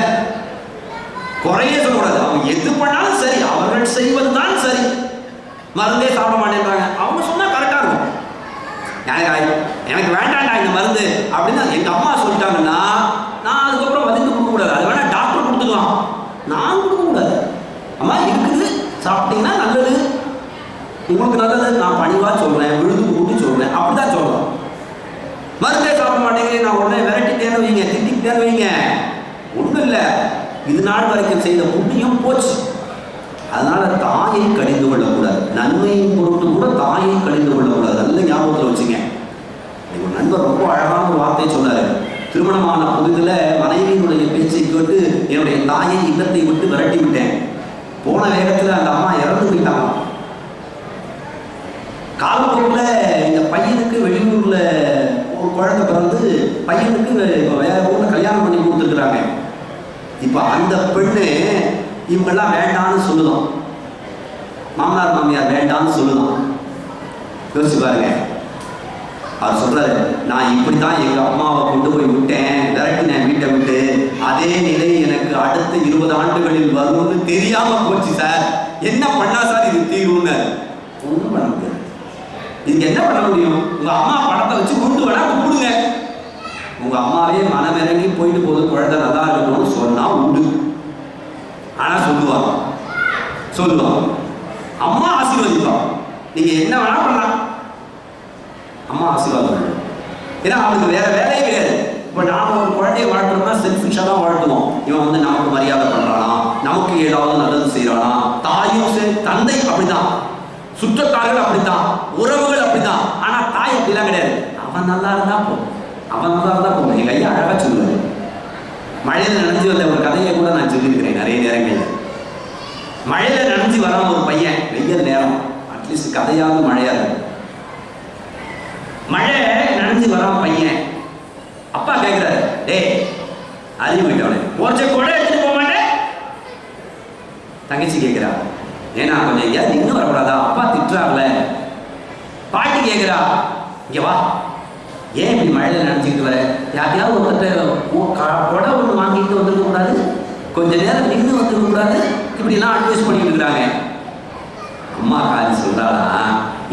குறையே சொல்லக்கூடாது. அவங்க எது பண்ணாலும் சரி, அவர்கள் செய்வது தான் சரி. மருந்தே சாப்பிட மாட்டேன்றாங்க, அவங்க சொன்னால் கரெக்டாக இருக்கும். எனக்கு வேண்டாண்டா இந்த மருந்து அப்படின்னு எங்கள் அம்மா சொல்லிட்டாங்கன்னா நான் அதுக்கப்புறம் மருந்து கொடுக்கக்கூடாது. அது வேணா டாக்டர் கொடுத்துக்கலாம், நான் கொடுக்கக்கூடாது. அம்மா இருக்குது, சாப்பிட்டீங்கன்னா நல்லது, உங்களுக்கு நல்லது, நான் பணிவாக சொல்கிறேன், விழுது கூட்டி சொல்கிறேன், அப்படி தான் சொல்கிறேன். மருந்தே சாப்பிட மாட்டேங்கிறேன், நான் உடனே விரட்டிட்டேன்னு வைங்க, திட்டிக்கிட்டேன்னு வைங்க, ஒன்றும் இல்லை, இது நாள் வரைக்கும் செய்த புண்ணியம் போச்சு. அதனால தாயை கடிந்து கொள்ளக்கூடாது, நன்மையின் பொருட்டு கூட தாயை கடிந்து கொள்ளக்கூடாது. நல்ல ஞாபகத்தில் வச்சுங்க. ஒரு நண்பர் ரொம்ப அழகான ஒரு வார்த்தையை சொன்னார். திருமணமான புதிதில் மனைவியினுடைய பேச்சை கேட்டு என்னுடைய தாயை இல்லத்தை விட்டு விரட்டி விட்டேன். போன வேகத்தில் அந்த அம்மா இறந்து போயிட்டாங்க. காலப்போக்கில் இந்த பையனுக்கு வெளியூர்ல ஒரு குழந்தை பிறந்து பையனுக்கு வேற ஊரில் கல்யாணம் பண்ணி கொடுத்துருக்குறாங்க. இப்போ அந்த பெண்ணு இவங்கெல்லாம் வேண்டான்னு சொல்லுதான், மாமனார் மாமியார் வேண்டான்னு சொல்லுதான். யோசிச்சு பாருங்க. அவர் சொல்றாரு, நான் இப்படித்தான் எங்க அம்மாவை கொண்டு போய் விட்டேன், விரட்டினேன் வீட்டை விட்டு, அதே நிலை எனக்கு அடுத்த 20 ஆண்டுகளில் வரும்னு தெரியாம போச்சு சார், என்ன பண்ணா சார் இது தீரும்னு. ஒன்றும் பண்ண முடியாது. இதுக்கு என்ன பண்ண முடியும்? உங்க அம்மா படத்தை வச்சு கொண்டு வேணா கும்பிடுங்க. உங்க அம்மாவே மனமிறங்கி போயிட்டு போது குழந்தை நல்லா இருக்கணும்னு சொன்னா உண்டு. ஆனா சொல்லுவான் அம்மா ஆசீர்வதிப்பான். நீங்க என்ன வேணா பண்ணலாம், அம்மா ஆசீர்வாதம். ஏன்னா அவனுக்கு வேற வேலையே கிடையாது. இப்போ நாம ஒரு குழந்தைய வாழ்க்கணும்னா செல்ஃபிஷாக தான் வாழ்த்துவோம். இவன் வந்து நமக்கு மரியாதை பண்றானா, நமக்கு ஏதாவது நல்லது செய்யறானா. தாயும் சரி, தந்தை அப்படிதான், சுற்றத்தார்கள் அப்படித்தான், உறவுகள் அப்படித்தான். ஆனா தாய் அப்படிலாம் கிடையாது. அவன் நல்லா இருந்தா போதும், அவன் நல்லா இருந்தா போதும். என் கையை அழகா சொல்லுவாரு. மழையில நனைஞ்சு வந்த ஒரு கதையை கூட நான் சொல்லியிருக்கிறேன் நிறைய நேரங்களில். மழையில நனைஞ்சு வராம ஒரு பையன், வெயில் நேரம், அட்லீஸ்ட் கதையாவது மழையா இருக்கும். மழை நனைஞ்சு வராம பையன் அப்பா கேட்கிறாரு, டேய் அறிவு போயிட்டவனே, போச்ச கூட எடுத்துட்டு போக மாட்டேன். தங்கச்சி கேட்கிறா, ஏன்னா கொஞ்சம் எங்கேயாவது இன்னும் வரக்கூடாதா, அப்பா திட்டுறாருல. பாட்டி கேட்கிறா, இங்க வா, ஏன் இப்படி மழையில நினைச்சிட்டு வர, யாரையாவது ஒருத்தட்ட கொடை ஒன்று வாங்கிட்டு வந்துருக்க கூடாது, கொஞ்ச நேரம் நின்று வந்துருக்க கூடாது, இப்படிலாம் அட்வைஸ் பண்ணிட்டு இருக்கிறாங்க. அம்மா காலி சொல்றாளா,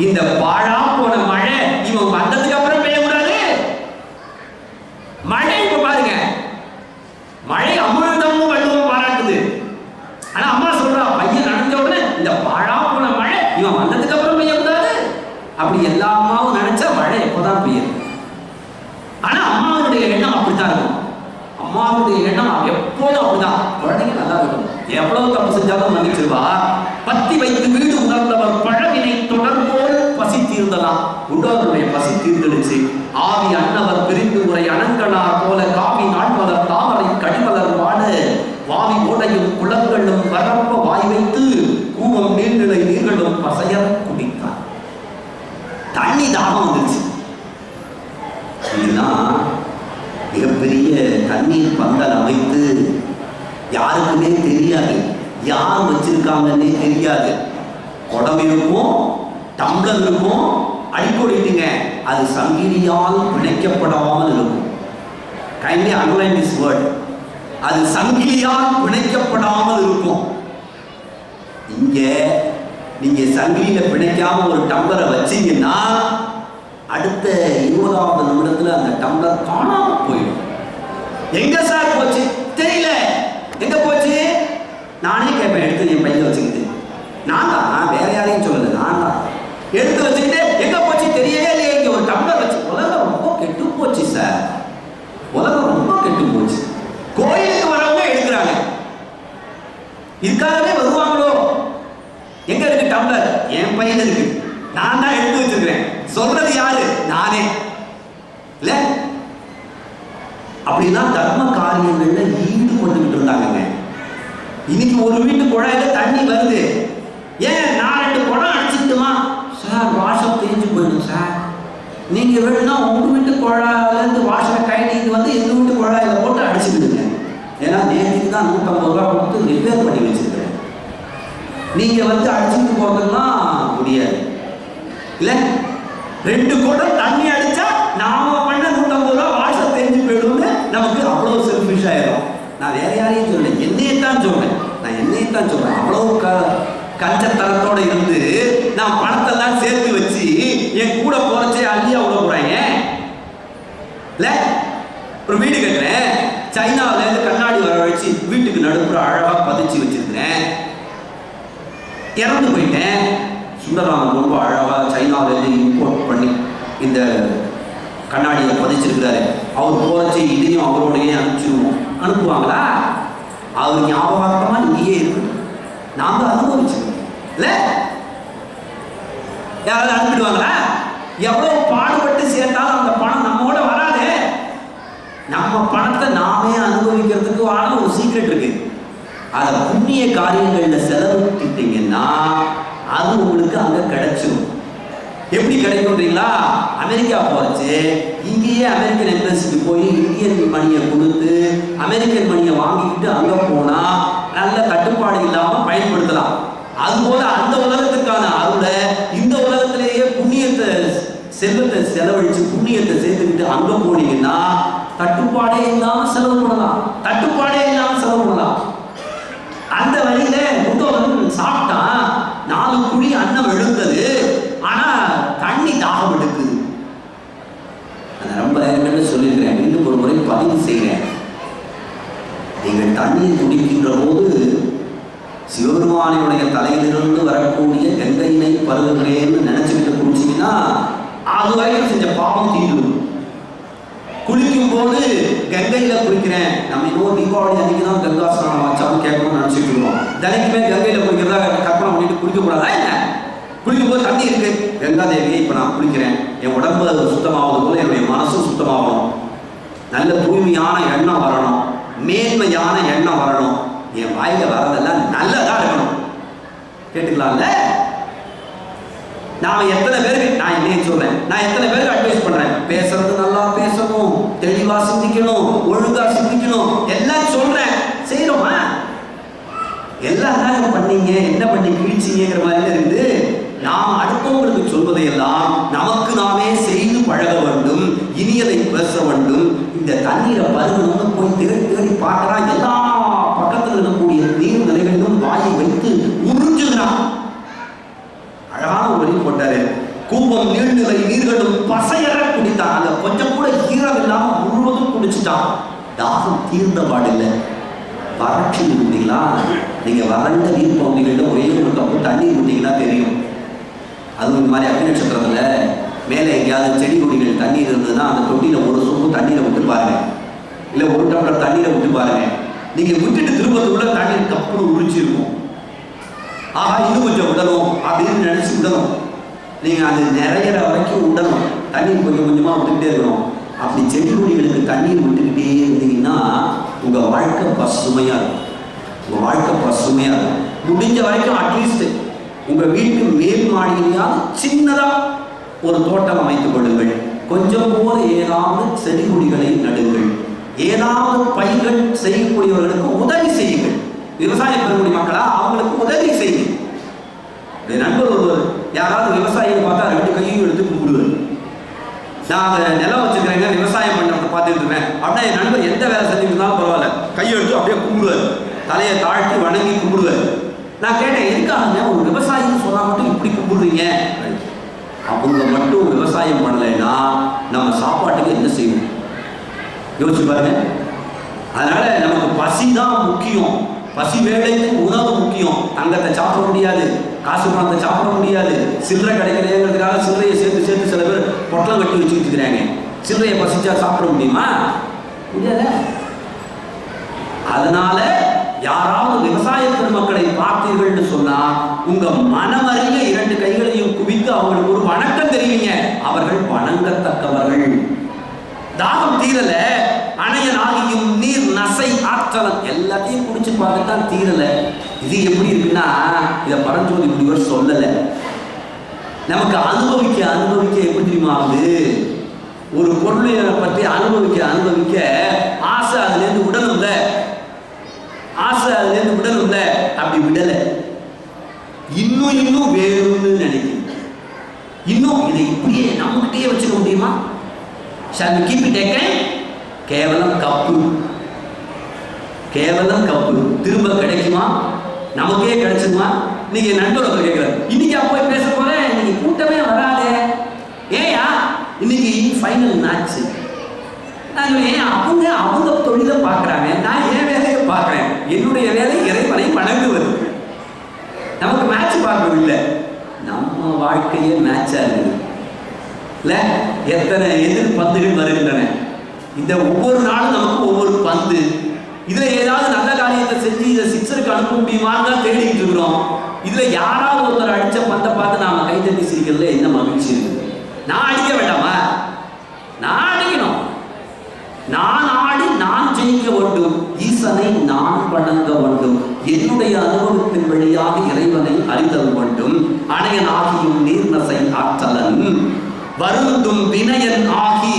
இந்த பாழா போன மழை இவன் வந்ததுக்கு அப்புறம் பெய்யக்கூடாது. மழை இப்ப பாருங்க, மழை அமிர்தமும் வள்ளுவம் பாராட்டுது. ஆனா அம்மா சொல்றா, பையன் நனைஞ்ச உடனே இந்த பாழா போன மழை இவன் வந்ததுக்கு அப்புறம் பெய்யக்கூடாது. அப்படி எல்லா அம்மாவும் நினைச்சா மழை எப்போதான் பெய்யும். ஆனா அம்மாவுடைய எண்ணம் அப்படித்தான் இருக்கும். அம்மாவுடைய எண்ணம் எப்போதும் அப்படிதான், குழந்தைங்க நல்லா இருக்கும், எவ்வளவு தப்பு செஞ்சாலும் மன்னிச்சிருவா. பத்தி வைத்து வீடு உணர்ந்தவர் பழவினை தொடர்போல் பசி தீர்ந்தலாம். உடலுடைய பசி தீர்ந்துடுச்சு. ஆவி அன்னவர் பிரிந்து உரை அணங்கனார் போல காவி நாட்மலர் தாமரை கடிமலர் வாடு வாவி ஓடையும் குளங்களும் வரப்ப வாய் வைத்து கூவம் நீர்நிலை நீர்களும் பசையர் குடித்தார். தண்ணி தாகம் வந்துருச்சு. இதுதான் மிகப்பெரிய தண்ணீர் பந்தல் அமைத்து யாருக்குமே தெரியாது, யார் வச்சிருக்காங்கன்னே தெரியாது. குடம் இருக்கும், டம்ளர் இருக்கும், அடிக்கொடிட்டுங்க, அது சங்கிலியால் பிணைக்கப்படாமல் இருக்கும். கைண்ட்லி அண்டர்லைன் திஸ் வேர்ட், அது சங்கிலியால் பிணைக்கப்படாமல் இருக்கும். இங்கே நீங்க சங்கிலியில பிணைக்காம ஒரு டம்ளரை வச்சீங்கன்னா அடுத்த 20வது நிமிடத்துல அந்த டம்ளர் காணாம போயிடும். எங்க சார் போச்சு தெரியல, எங்க போச்சு? நானே கேட்பேன், எடுத்து என் பையில வச்சுக்கிட்டு. நான் தான், வேற யாரையும் சொல்லல, நான் தான் எடுத்து வச்சுக்கிட்டு எங்க போச்சு தெரியவே இல்லையே. இங்க ஒரு டம்ளர் வச்சு. உலகம் ரொம்ப கெட்டு போச்சு சார், உலகம் ரொம்ப கெட்டு போச்சு. கோயிலுக்கு வரவங்க எடுக்கிறாங்க, இதுக்காகவே வருவாங்களோ? எங்க இருக்கு டம்ளர்? என் பையன் இருக்கு, நான் தான் எடுத்து வச்சிருக்கிறேன். சொல்றது யாரு? நானே இல்ல. அப்படின்னா தர்ம காரியங்கள்ல ஈடுபட்டுக்கிட்டு இருந்தாங்க. இன்னைக்கு ஒரு வீட்டு குழாயில தண்ணி வருது, ஏன் நான் 2 குடம் அடிச்சுட்டுமா சார்? வாஷம் தேஞ்சு போயிடும் சார். நீங்க வேணும்னா உங்க வீட்டு குழாயில இருந்து வாஷரை கைட்டு வந்து எங்க வீட்டு குழாயில போட்டு அடிச்சுக்கிடுங்க. ஏன்னா நேற்றுக்கு தான் 150 ரூபா கொடுத்து ரிப்பேர் பண்ணி வச்சிருக்கிறேன். நீங்க வந்து அடிச்சுட்டு போறதுலாம் முடியாது இல்ல. 2 குடம் தண்ணி அடிச்சா நாம பண்ண 150 ரூபா வாஷர் தெரிஞ்சு போயிடும்னு நமக்கு அவ்வளவு செல்ஃபிஷ் ஆயிடும். நான் வேற யாரையும் சொல்றேன், என்னையத்தான் சொல்றேன். நான் என்னையத்தான் சொல்றேன். அவ்வளவு கஞ்சத்தனத்தோட இருந்து நான் பணத்தெல்லாம் சேர்த்து வச்சு என் கூட போறச்சே அள்ளியா விட போறாங்க இல்ல. ஒரு வீடு கட்டுறேன், சைனாவில இருந்து கண்ணாடி வர வச்சு வீட்டுக்கு நடுப்புற அழகா பதிச்சு வச்சிருக்கிறேன். இறந்து போயிட்டேன். சுந்தரராமன் ரொம்ப அழகா சைனாவில இருந்து இம்போர்ட் பண்ணி இந்த கண்ணாடியை பதிச்சிருக்கிறாரு. அவர் போறச்சு இதையும் அவரோடையே அனுப்புவாங்களா? அவர் ஞாபகார்த்தமா இங்கேயே இருக்கணும், நாம அனுபவிச்சுக்கணும் இல்ல. யாராவது அனுப்பிடுவாங்களா? எவ்வளவு பாடுபட்டு சேர்த்தாலும் அந்த பணம் நம்மோட வராது. நம்ம பணத்தை நாமே அனுபவிக்கிறதுக்கு ஒரு சீக்ரெட் இருக்கு. அத புண்ணிய காரியங்கள்ல செலவிட்டீங்கன்னா அது உங்களுக்கு அங்க கிடைச்சிடும். எப்படி கிடைக்கும்ன்றீங்களா? அமெரிக்கா போச்சு, இங்கேயே அமெரிக்கன் எம்பசிக்கு போய் இந்தியன் மணியை கொடுத்து அமெரிக்கன் மணியை வாங்கிக்கிட்டு அங்க போனா நல்ல கட்டுப்பாடு இல்லாம பயன்படுத்தலாம். அதுபோல அந்த உலகத்துக்கான அருளை இந்த உலகத்திலேயே புண்ணியத்தை செல்வத்தை செலவழிச்சு புண்ணியத்தை சேர்த்துக்கிட்டு அங்க போனீங்கன்னா தட்டுப்பாடே இல்லாம செலவு பண்ணலாம், தட்டுப்பாடே இல்லாம செலவு பண்ணலாம். அந்த வழியில முட்டோதன் சாப்பிட்டான், 4 குழி அன்னம் எழுந்தது, ஆனா தண்ணி தாகம் எடுக்குது. நான் ரொம்ப என்னன்னு சொல்லியிருக்கிறேன், மீண்டும் ஒரு முறை பதிவு செய்கிறேன். நீங்கள் தண்ணீர் குடிக்கின்ற போது சிவபெருமானுடைய தலையிலிருந்து வரக்கூடிய கங்கையினை பருகுகிறேன்னு நினைச்சுக்கிட்டு குடிச்சீங்கன்னா அது வரைக்கும் செஞ்ச பாவம் தீரும். குளிக்கும் போது கங்கையில குளிக்கிறேன், நம்ம இன்னும் தீபாவளி அன்னைக்கு தான் கங்கா ஸ்நானம் வச்சாலும் கேட்கணும்னு நினைச்சிட்டு இருக்கோம். தினைக்குமே கங்கையில குளிக்கிறதா கற்பனை பண்ணிட்டு குளிக்க கூடாதா என்ன? குளிக்கும் போது தண்ணி இருக்கு, கங்கா தேவியை இப்ப நான் குளிக்கிறேன், என் உடம்பு சுத்தமாவது போல என்னுடைய மனசும் சுத்தமாகணும், நல்ல தூய்மையான எண்ணம் வரணும், மேன்மையான எண்ணம் வரணும், என் வாயில வரதெல்லாம் நல்லதா இருக்கணும். கேட்டுக்கலாம்ல? நாம எத்தனை பேருக்கு நான் என்ன சொல்றேன், நான் எத்தனை பேருக்கு அட்வைஸ் பண்றேன், பேசுறது நல்லா பேசணும், தெளிவா சிந்திக்கணும், ஒழுங்கா சிந்திக்கணும், எல்லாம் சொல்றேன். செய்யறோமா? எல்லாம் தான் பண்ணீங்க, என்ன பண்ணி கிழிச்சிங்கிற மாதிரி இருந்து நாம் அடுத்தவங்களுக்கு சொல்வதையெல்லாம் நமக்கு நாமே செய்து பழக வேண்டும், இனியதை பேச வேண்டும். இந்த தண்ணீரை பருகணும்னு போய் தேடி தேடி பார்க்கறா, எல்லா பக்கத்தில் இருக்கக்கூடிய நீர்நிலைகளிலும் வாயை வைத்து உறிஞ்சுகிறான். அழகான ஒரு வழி போட்டாரு, கூவம் நீர்நிலை நீர்களும் பசையற குடித்தான். அந்த கொஞ்சம் கூட ஈரம் இல்லாம முழுவதும் குடிச்சுட்டான். தாகம் தீர்ந்த பாடில்லை. வறட்சி இருந்தீங்களா? நீங்க வறண்ட நீர் பகுதிகளில் ஒரே ஒரு கப்பு தண்ணீர் ஊட்டிங்கன்னா தெரியும். அதுவும் இந்த மாதிரி அக்னி நட்சத்திரத்துல மேலே எங்கேயாவது செடி கொடிகள் தண்ணீர் இருந்ததுன்னா அந்த தொட்டியில ஒரு சொம்பு தண்ணீரை விட்டு பாருங்க, இல்லை ஒரு டம்ளர் தண்ணீரை விட்டு பாருங்க. நீங்க விட்டுட்டு திரும்பத்துக்குள்ள தண்ணீர் கப்புனு உரிச்சு இருக்கும். ஆஹா இன்னும் கொஞ்சம் விடணும் அப்படின்னு நினைச்சு விடணும். நீங்க அது நிறைய வரைக்கும் விடணும், தண்ணீர் கொஞ்சம் கொஞ்சமா விட்டுக்கிட்டே இருக்கணும். அப்படி செடி கொடிகளுக்கு தண்ணீர் விட்டுக்கிட்டே இருந்தீங்கன்னா உங்க வாழ்க்கை பசுமையா இருக்கும், உங்க வாழ்க்கை பசுமையா இருக்கும். முடிஞ்ச வரைக்கும் அட்லீஸ்ட் உங்க வீட்டு மேல் மாடியிலேயாவது சின்னதா ஒரு தோட்டம் அமைத்துக் கொள்ளுங்கள். கொஞ்சம் போல ஏதாவது செடி கொடிகளை நடுங்கள். ஏதாவது பயிர்கள் செய்யக்கூடியவர்களுக்கு உதவி செய்யுங்கள். விவசாய பெருங்குடி மக்களா அவங்களுக்கு உதவி செய்யுங்க. நண்பர் ஒருவர் யாராவது விவசாயியை பார்த்தா 2 கையும் எடுத்து கும்பிடுவார். நான் நிலம் வச்சுக்கிறேங்க, விவசாயம் பண்றதை பார்த்துட்டு இருக்கேன் அப்படின்னா என் நண்பர் எந்த வேலை செஞ்சுட்டு இருந்தாலும் பரவாயில்ல கையை எடுத்து அப்படியே கும்பிடுவார், தலையை தாழ்த்தி வணங்கி கும்பிடுவார். நான் கேட்டேன், எதுக்காக ஒரு விவசாயின்னு சொல்லாம கும்பிடுறீங்க? அவங்க மட்டும் விவசாயம் பண்ணலைன்னா நம்ம சாப்பாட்டுக்கு என்ன செய்வோம்? யோசிச்சு பாருங்க. அதனால நமக்கு பசி தான் முக்கியம். பசி வேலைக்கு உணவு முக்கியம். தங்கத்தை சாப்பிட முடியாது, காசு பணத்தை சாப்பிட முடியாது. சில்லறை கிடைக்கலையேங்கிறதுக்காக சில்லறையை சேர்த்து சேர்த்து சில பேர் பொட்டலம் கட்டி வச்சுக்கிட்டு இருக்கிறாங்க. சில்லறையை பசிச்சா சாப்பிட முடியுமா? முடியாத. அதனால யாராவது விவசாய பெருமக்களை பார்த்தீர்கள்னு சொன்னா உங்க மனமறிய 2 கைகளையும் குவித்து அவங்களுக்கு ஒரு வணக்கம் தெரிவிங்க. அவர்கள் வணங்கத்தக்கவர்கள். தாகம் தீரல, அணையன் ஆகியும் நீர் நசை ஆற்றலன் எல்லாத்தையும் குடிச்சு பார்த்துதான் தீரல. இது எப்படி இருக்குன்னா, இதை பரஞ்சோதி முனிவர் சொல்லல. நமக்கு அனுபவிக்க அனுபவிக்க எப்படி தெரியுமா ஆகுது? ஒரு பொருளை பற்றி அனுபவிக்க அனுபவிக்க ஆசை அதுலேருந்து விடணும்ல, ஆசை அதுலேருந்து விடணும்ல. அப்படி விடல, இன்னும் இன்னும் வேணும்னு நினைக்கும். இன்னும் இதை இப்படியே நம்மகிட்டயே வச்சுக்க முடியுமா? Shall we keep it again? கேவலம் கப்பு, கேவலம் கப்பு. திரும்ப கிடைக்குமா? நமக்கே கிடைச்சுமா? நீங்க நண்பரோட கேட்கிறார், இன்னைக்கு போய் பேச போறேன், இன்னைக்கு கூட்டமே வராதே. ஏயா இன்னைக்கு ஃபைனல் மேட்ச். அவங்க அவங்க தொழிலை பார்க்குறாங்க, நான் என் வேலையை பார்க்குறேன். என்னுடைய வேலை இறைவனை வணங்குவது. நமக்கு மேட்ச் பார்க்கறது இல்லை, நம்ம வாழ்க்கையே மேட்சா இருக்குது. இல்லை, எத்தனை எதிர் பந்துகள் வருகின்றன. இந்த ஒவ்வொரு நாளும் நமக்கு ஒவ்வொரு பந்து. இதுல ஏதாவது நல்ல காரியத்தை செஞ்சு இதை சிக்ஸருக்கு அனுப்ப முடியுமான்னு தான் தேடிக்கிட்டு இருக்கிறோம். இதுல யாராவது ஒருத்தர் அடிச்ச பந்தை பார்த்து நாம கைத்தட்டி சிரிக்கிறதுல என்ன மகிழ்ச்சி இருக்குது? நான் அடிக்க வேண்டாமா? நான் அடிக்கணும். நான் ஆடி நான் ஜெயிக்க வேண்டும். ஈசனை நான் வணங்க வேண்டும். என்னுடைய அனுபவத்தின் வழியாக இறைவனை அறிதல் வேண்டும். அணையன் ஆகியும் நீர்நசை ஆற்றலன் வருந்தும் வினயன் ஆகி.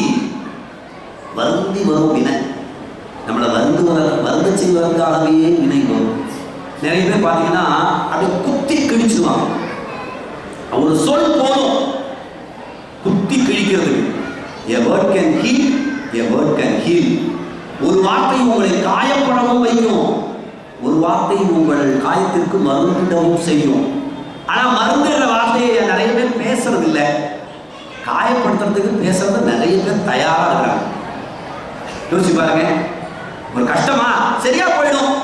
வருந்தி வரும் வினை, நம்மளை வருந்த செய்வதற்காகவே வினை வரும். நிறைய பேர் பார்த்தீங்கன்னா அப்படியே குத்தி கிழிச்சுவாங்க. ஒரு சொல் போதும் குத்தி கிழிக்கிறதுக்கு. A word can heal, a word can heal. ஒரு வார்த்தை உங்களை காயப்படவும் வைக்கும், ஒரு வார்த்தை உங்கள் காயத்திற்கு மருந்திடவும் செய்யும். ஆனால் மருந்துகிற வார்த்தையை நிறைய பேர் பேசுறது இல்லை. காயப்படுத்துறதுக்கு பேசுறது நிறைய பேர் தயாரா இருக்கிறாங்க. யோசிச்சு பாருங்க. ஒரு கஷ்டமா சரியா போயிடும்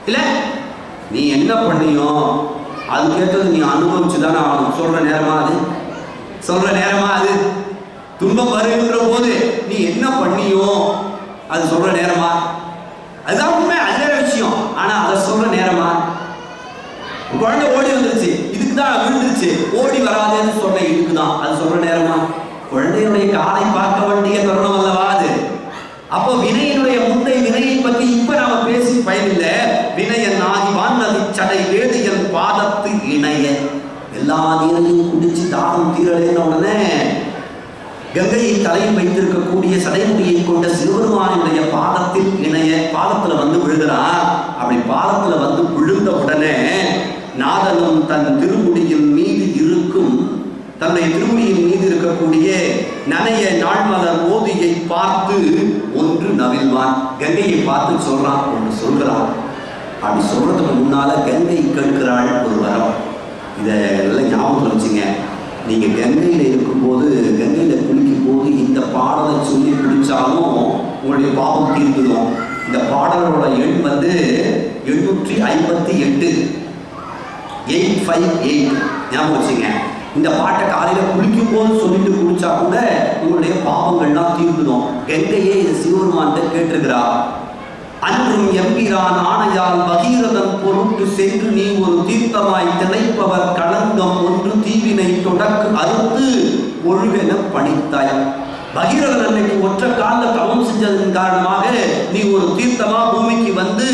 இல்ல, நீ என்ன பண்ணியோ அதுக்கேற்றது நீ அனுபவிச்சுதானே ஆகணும். சொல்ற நேரமா அது? சொல்ற நேரமா அது? துன்பம் வருகின்ற போது நீ என்ன பண்ணியோ அது சொல்ற நேரமா? அதுதான் உண்மை, அது வேற விஷயம். ஆனா அதை சொல்ற நேரமா? குழந்தை ஓடி வந்துருச்சு, இதுக்குதான் விழுந்துருச்சு, ஓடி வராதேன்னு சொன்ன இதுக்குதான், அது சொல்ற நேரமா? குழந்தையுடைய காலை பார்க்க வேண்டிய தருணம் அல்லவா அது? அப்போ வினையினுடைய முந்தை வினையை பற்றி இப்ப நாம பேசி பயனில்லை. வினயன் ஆகி வானதி சடை வேதியன் பாதத்து இணைய. எல்லா நீரையும் குடிச்சு தாகம் தீரலைன்னு உடனே கங்கையை தலையில் வைத்திருக்கக்கூடிய சடைமுடியை கொண்ட சிவபெருமானுடைய பாதத்தில் இணைய, பாதத்துல வந்து விழுகிறான். அப்படி பாதத்துல வந்து விழுந்த உடனே நாதனும் தன் திருமுடியின் மீது இருக்கும், தன்னுடைய திருமுடியின் மீது இருக்கக்கூடிய நனைய நாள்மலர் ஓதியை பார்த்து ஒன்று நவில்வான். கங்கையை பார்த்து சொல்றான், ஒன்று சொல்கிறான். அப்படி சொல்றதுக்கு முன்னால கங்கை கேட்கிறாள் ஒரு வரம். இதை எல்லாம் ஞாபகத்தில் வச்சுங்க. நீங்க கங்கையில இருக்கும்போது, கங்கையில குளிக்கும் போது இந்த பாடலை சொல்லி குளிச்சாலும் உங்களுடைய பாவம் தீர்ந்துடும். இந்த பாடலோட எண் வந்து 858, 858 ஞாபகம் வச்சுங்க. இந்த பாட்டை காலையில குளிக்கும் போது சொல்லிட்டு குளிச்சா கூட உங்களுடைய பாவங்கள்லாம் தீர்ந்துடும். கங்கையே இது சிவபெருமான்கிட்ட கேட்டிருக்கிறா. அன்றும் எம்பிரான் ஆணையால் பகீரதன் பொருட்டு சென்று நீ ஒரு தீர்த்தமாய் திளைப்பவர் களங்கம் ஒன்று தீவினை தொடக்கு அறுத்து ஒழுகென பணித்தாய். பகீரதன் அன்னைக்கு ஒற்ற கால தவம் செஞ்சதன் காரணமாக நீ ஒரு தீர்த்தமா பூமிக்கு வந்து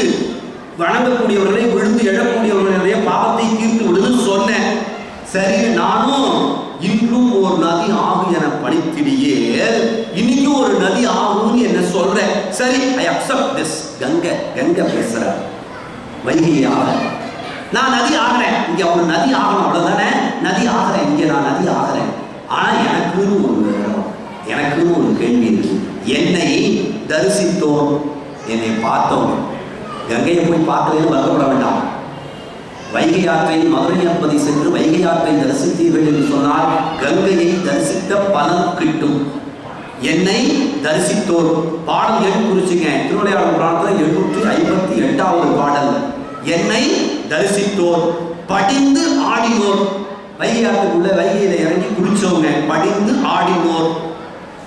வணங்கக்கூடியவர்களை, விழுந்து எழக்கூடியவர்களுடைய பாவத்தை தீர்த்து விடுன்னு சொன்னேன். சரி, நானும் இன்றும் ஒரு நதி ஆகும் என படித்திடியே, இன்னைக்கும் ஒரு நதி ஆகும்னு என்ன சொல்றேன். சரி, ஐ அக்செப்ட் திஸ். கங்கை பேசுற வைகையாக நான் நதி ஆகிறேன். இங்க ஒரு நதி ஆகணும், அவ்வளவுதானே? நதி ஆகிறேன், இங்க நான் நதி ஆகிறேன். ஆனா எனக்குன்னு ஒரு கேள்வி இருக்கு. என்னை தரிசித்தோம், என்னை பார்த்தோம். கங்கையை போய் பார்க்கலன்னு வருத்தப்பட வேண்டாம், வைகை ஆற்றை மதுரை என்பதை சென்று வைகை ஆற்றை தரிசித்தீர்கள் என்று சொன்னால் கங்கையை தரிசித்த பலன் கிட்டும். என்னை தரிசித்தோர் பாடல் எண் குறிச்சுங்க. திருவிளையாடல் புராணத்தில் 858வது பாடல். என்னை தரிசித்தோர் படிந்து ஆடினோர். வைகை ஆற்றுக்குள்ள வைகையில இறங்கி குளிச்சவங்க படிந்து ஆடினோர்.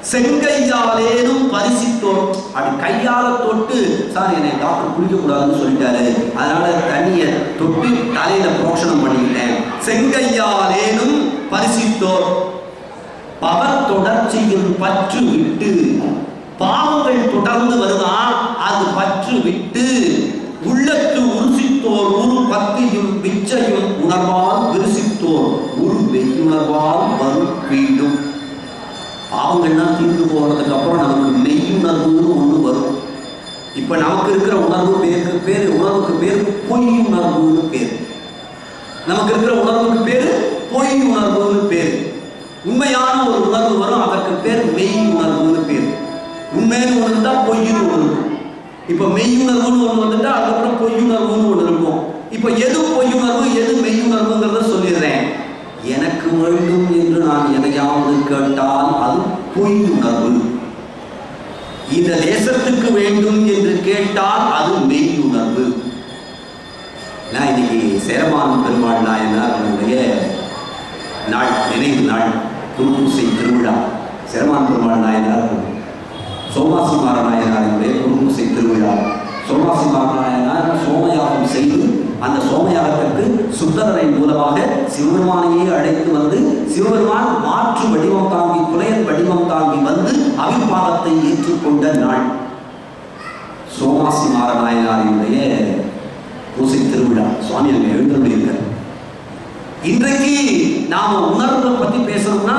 செங்கையாலேனும் பரிசித்தோர். அப்படி கையால தொட்டு, சார் என்னை டாக்டர் குளிக்க கூடாதுன்னு சொல்லிட்டாரு, அதனால தண்ணியை தொட்டு தலையில புரோஷனம் பண்ணிக்கிட்டேன். செங்கையாலேனும் பரிசித்தோர். பவர் தொடர்ச்சியின் பற்று விட்டு, பாவங்கள் தொடர்ந்து வருதான், அது பற்று விட்டு உள்ளத்து உருசித்தோர் உரு பத்தியும் பிச்சையும் உணர்வால் விருசித்தோர் உரு மெய்யுணர்வால் வரும் வீடும். பாவங்கள்லாம் தீர்ந்து போறதுக்கு அப்புறம் நமக்கு மெய்யுணர்வுன்னு ஒண்ணு வரும். இப்ப நமக்கு இருக்கிற உணர்வுக்கு பேரு பொய் உணர்வுன்னு பேரு. நமக்கு இருக்கிற உணர்வுக்கு பேரு பொய் உணர்வுன்னு பேரு. உண்மையான ஒரு உணர்வு வரும், அதற்கு பேர் மெய் உணர்வுன்னு பேரு. உண்மைன்னு ஒன்று இருந்தா பொய்ன்னு ஒன்று இருக்கும். இப்ப மெய்யுணர்வுன்னு ஒன்று வந்துட்டா அதுக்கப்புறம் பொய்யுணர்வுன்னு ஒன்று இருக்கும். இப்ப எது பொய்யுணர்வு எது மெய்யுணர்வுங்கிறத சொல்லிடுறேன். எனக்கு வேண்டும் என்று நான் எதையாவது கேட்டால் அது பொய் உணர்வு. இந்த தேசத்துக்கு வேண்டும் என்று கேட்டால் அது மெய் உணர்வு. நான் இன்னைக்கு சேரமான் பெருமாள் நாயனாருடைய நாள், நினைவு நாள், குருபூசை திருவிழா. சேரமான் பெருமாள் நாயனார் சோமாசி மாரநாயனாருடைய குருபூசை திருவிழா. சோமாசி மாரநாயனார் சோமயாகம் செய்து அந்த சோமயாகத்திற்கு சுந்தரரை மூலமாக சிவபெருமானையே அழைத்து வந்து சிவபெருமான் மாற்று வடிவம் தாங்கி குலையன் வடிவம் தாங்கி வந்து அவிர்வாகத்தை ஏற்றுக்கொண்ட நாள் சோமாசி மாரநாயனாருடைய பூசை திருவிழா. சுவாமி அங்கே எழுந்திருக்கிறார். இன்றைக்கு நாம உணர்வை பத்தி பேசணும்னா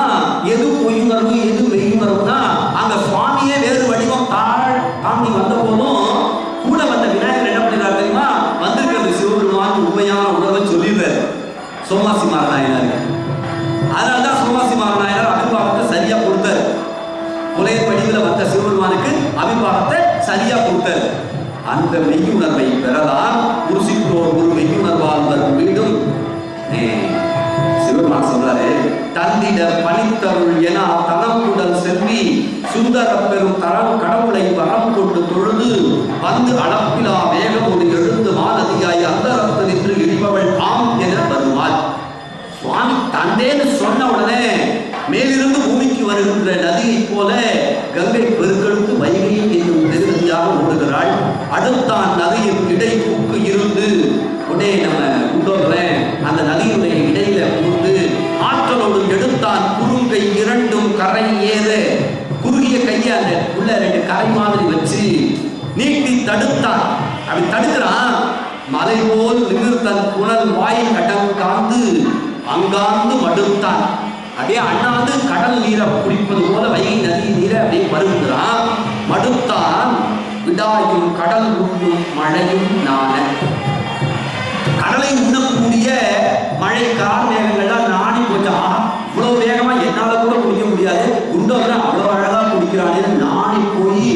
எது பொய்யுணர்வு எது மெய்யுணர்வுனா, அங்க சுவாமியே வேறு வடிவம் தாண்டி வந்த போதும் கூட வந்த விநாயகர் என்ன பண்ணிடுறாரு தெரியுமா? வந்திருக்கிறது சிவபெருமான் உண்மையான உணர்வை சொல்லிடுறாரு சோமாசி மாரநாயனார். அதனால்தான் சோமாசி மாரநாயனார் அபிர்வாகத்தை சரியா கொடுத்தாரு. புலைய படிவில் வந்த சிவபெருமானுக்கு அபிர்வாகத்தை சரியா கொடுத்தாரு. அந்த மெய்யுணர்வை பெறலாம். புருஷித்தோர் ஒரு மெய்யுணர்வால் வரும் வீடும். சிவபெருமான் சொல்றாரு, தந்திட பணித்தருள் என தனக்குடல் செல்வி சுந்தர பெரும் தரம் கடவுளை வரம் கொண்டு தொழுது வந்து அளப்பிலா வேகமோடு எழுந்து மாநதியாய் அந்தரத்து நின்று இடிப்பவள் ஆம் என வருவாள். சுவாமி தந்தேன்னு சொன்ன உடனே மேலிருந்து பூமிக்கு வருகின்ற நதியை போல கங்கை பெருக்கெடுத்து வைகை என்னும் பெருநதியாக ஓடுகிறாள். அடுத்தான் நதியின் இடை பூக்கு இருந்து உடனே நம்ம குண்டோர்றேன் அந்த நதியுடைய இடையில புகுந்து ஆற்றலோடு எடுத்தான் குறுங்கை இரண்டும் கரை ஏற. குறுகிய கையை அந்த உள்ள ரெண்டு கரை மாதிரி வச்சு நீட்டி தடுத்தான். அப்படி தடுக்கிறான். மலை போல் நின்று தன் புனல் வாய் கடம் காந்து அங்காந்து மடுத்தான். அப்படியே அண்ணாந்து கடல் நீரை குடிப்பது போல வைகை நதி நீரை அப்படியே பருகுகிறான். மடுத்தான் விடாயும் கடல் உண்ணும் மழையும் நான. கடலை உண்ணக்கூடிய மழை கார் மேகங்கள்லாம் நாடி போச்சா, இவ்வளவு வேகமா என்னால கூட குடிக்க முடியாது, குண்டோட அவ்வளவு அழகா குடிக்கிறானே நாடி போய்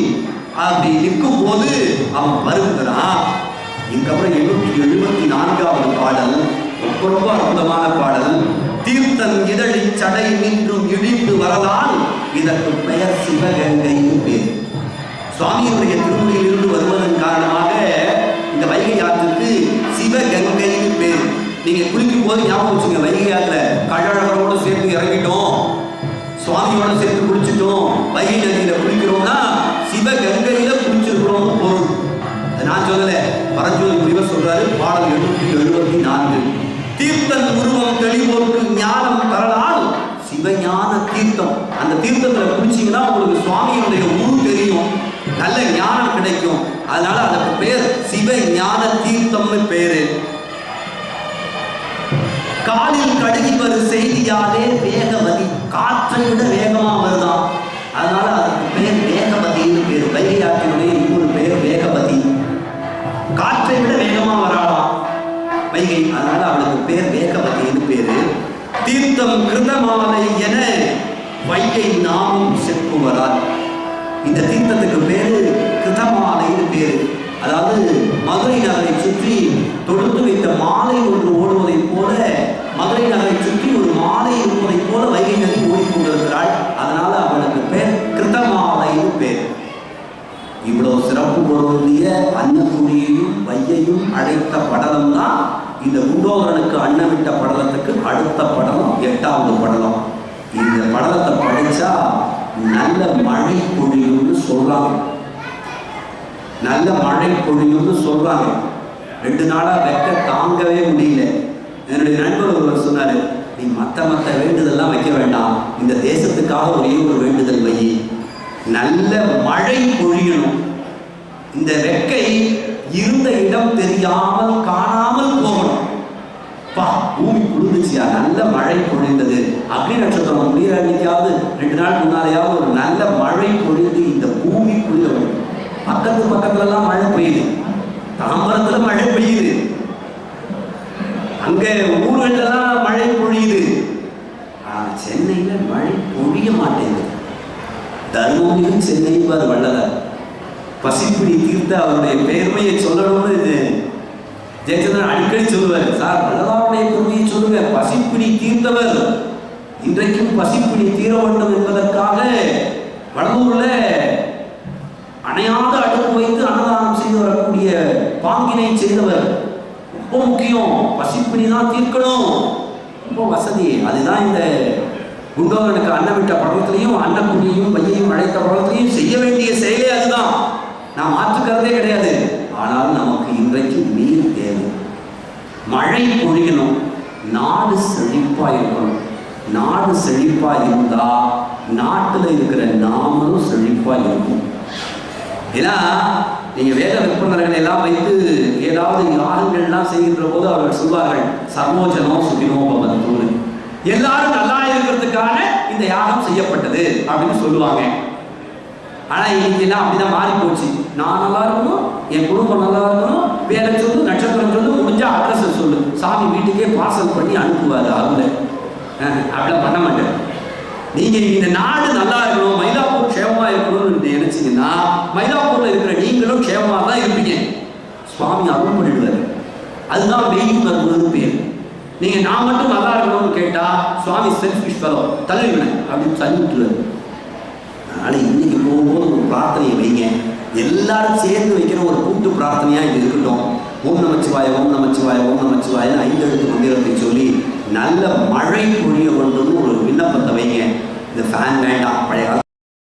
அப்படி நிற்கும் போது அவன் வருகிறான். இதுக்கப்புறம் 874வது பாடல் ரொம்ப அற்புதமான பாடல். தீர்த்தன் இதழி சடை நின்றும் இடிந்து வரலால் இதற்கு பெயர் சிவகங்கைன்னு பேர். சுவாமியுடைய திருமுறையில் இருந்து வருவதன் காரணமாக இந்த வைகை ஆற்றுக்கு சிவகங்கைன்னு பேர். நீங்க குளிக்கும் போது ஞாபகம் வச்சுங்க, வைகை ஆற்றுல கழகரோட சேர்த்து இறங்கிட்டோம், சுவாமியோட சேர்த்து குளிச்சுட்டோம், வைகை நதியில குளிக்கிறோம்னா சிவகங்கையில குளிச்சிருக்கிறோம் பொருள். நான் சொல்லல, பரஞ்சோதி முனிவர் சொல்றாரு பாடல் 874. தீர்த்தன் உருவம் தெளிவோருக்கு ஞானம் தரலால் சிவஞான தீர்த்தம். அந்த தீர்த்தத்துல குளிச்சீங்கன்னா உங்களுக்கு சுவாமியுடைய உரு தெரியும், நல்ல ஞானம் கிடைக்கும். அதனால அதுக்கு பேர் சிவ ஞான தீர்த்தம்னு பேரு. காலில் கடுகி வரும் செய்தியாலே வேகவதி. காற்றை விட வேகமா வருதான், அதனால அதுக்கு பேர் வேகவதின்னு பேரு. வைகை ஆற்றினுடைய இன்னொரு பேர் வேகவதி. காற்றை விட வேகமா வராளாம் வைகை, அதனால அவளுக்கு பேர் வேகவதின்னு பேரு. தீர்த்தம் கிருதமாலை என வைகை நாமும் செப்புவரால். இந்த தீர்த்தத்துக்கு பேரு கிருதமாலைன்னு பேரு. அதாவது மதுரை நகரை சுற்றி தொடுத்து வைத்த மாலை ஒன்று ஓடுவதைப் போல, மதுரை நகரை சுற்றி ஒரு மாலை இருப்பதைப் போல வைகை நதி ஓடிக்கொண்டிருக்கிறாள். அதனால அவளுக்கு பேர் கிருத்தமாலைன்னு பேர். இவ்வளவு சிறப்பு பொருந்திய அன்னக்குடியையும் வையையும் அழைத்த படலம் தான் இந்த குண்டோதரனுக்கு அன்னமிட்ட படலத்துக்கு அடுத்த படலம், 8வது படலம். இந்த படலத்தை படிச்சா நல்ல மழை பொழியும்னு சொல்றாங்க. நல்ல மழை பொழியும்னு சொல்றாங்க. 2 நாளா வெக்க தாங்கவே முடியல. என்னுடைய நண்பர் ஒருவர் சொன்னாரு, நீ மற்ற வேண்டுதல்லாம் வைக்க வேண்டாம், இந்த தேசத்துக்காக ஒரே ஒரு வேண்டுதல் வை, நல்ல மழை பொழியணும். இந்த வெக்கை இருந்த இடம் தெரியாமல் காணாமல் போகணும். பா, பூமி குளிர்ந்துச்சியா, நல்ல மழை பொழிந்தது. அக்னி நட்சத்திரம் முடிகிற அன்னைக்காவது 2 நாள் முன்னாலேயாவது ஒரு நல்ல மழை பொழிந்து இந்த பூமி குளிரும். பக்கத்துலலாம் மழை பெய்யுது, தாம்பரத்துல மழை பெய்யுது, அங்க ஊர்களெல்லாம் மழை பொழியுது. சென்னையில மழை பொழிய மாட்டேங்குது. தர்மபுரியும் சென்னையும் அது வள்ளலார் பசிப்பிடி தீர்த்த அவருடைய பெருமையை சொல்லணும்னு இது ஜெயச்சந்திரன் அடிக்கடி சொல்லுவார். சார், வள்ளலாருடைய பெருமையை சொல்லுங்க, பசிப்பிடி தீர்த்தவர். இன்றைக்கும் பசிப்பிடி தீர வேண்டும் என்பதற்காக வடலூர்ல அணையாத அடுப்பு வைத்து அன்னதானம் செய்து வரக்கூடிய பாங்கினை செய்தவர். ரொம்ப முக்கியம், பசிப்பிடி தான் தீர்க்கணும், ரொம்ப வசதி. அதுதான் இந்த குண்டோதரனுக்கு அன்னமிட்ட படலத்திலையும் அன்னக்குடியையும் வையையும் அழைத்த படலத்திலையும் செய்ய வேண்டிய செயலே அதுதான். நாம் மாற்றுக்கிறதே கிடையாது. ஆனால் நமக்கு இன்றைக்கு நீர் தேவை, மழை பொழியணும், நாடு செழிப்பா இருக்கணும். நாடு செழிப்பா இருந்தா நாட்டில் இருக்கிற நாமளும் செழிப்பா இருக்கும். ஏன்னா நீங்க வேத விற்பனர்களை எல்லாம் வைத்து ஏதாவது யாகங்கள்லாம் செய்கின்ற போது அவர்கள் சொல்வார்கள், சர்வோஜனோ சுகினோ பவந்து, எல்லாரும் நல்லா இருக்கிறதுக்கான இந்த யாகம் செய்யப்பட்டது அப்படின்னு சொல்லுவாங்க. ஆனா இன்னைக்கு எல்லாம் அப்படிதான் மாறி போச்சு. நான் நல்லா இருக்கணும், என் குடும்பம் நல்லா இருக்கணும், பேரை சொல்லு, நட்சத்திரம் சொல்லு, முடிஞ்சா அட்ரஸ் சொல்லு, சாமி வீட்டுக்கே பார்சல் பண்ணி அனுப்புவாரு. அதுல அப்படிலாம் பண்ண மாட்டேன். நீங்க இந்த நாடு நல்லா இருக்கணும், மயிலாப்பூர் க்ஷேமமா இருக்கணும்னு நினைச்சீங்கன்னா மயிலாப்பூர்ல இருக்கிற நீங்களும் க்ஷேமமா தான் இருப்பீங்க. சுவாமி அருள் பண்ணிடுவாரு. அதுதான் வெயில் வருவது பேர். நீங்க நான் மட்டும் நல்லா இருக்கணும்னு கேட்டா சுவாமி செல்ஃபிஷ் ஃபெலோ, தள்ளிவிட அப்படின்னு தள்ளிவிட்டுருவாரு. அதனால இன்னைக்கு போகும்போது ஒரு பிரார்த்தனையை வைங்க, எல்லாரும் சேர்ந்து வைக்கிற ஒரு கூட்டு பிரார்த்தனையா இது இருக்கட்டும். ஓம் நமச்சிவாய, ஓம் நமச்சிவாய, ஓம் நமச்சிவாய 5 எழுத்து மந்திரத்தை சொல்லி நல்ல மழை பொழிய கொண்டு ஒரு விண்ணப்பத்தை வைங்க. இந்த ஃபேன் வேண்டாம், பழைய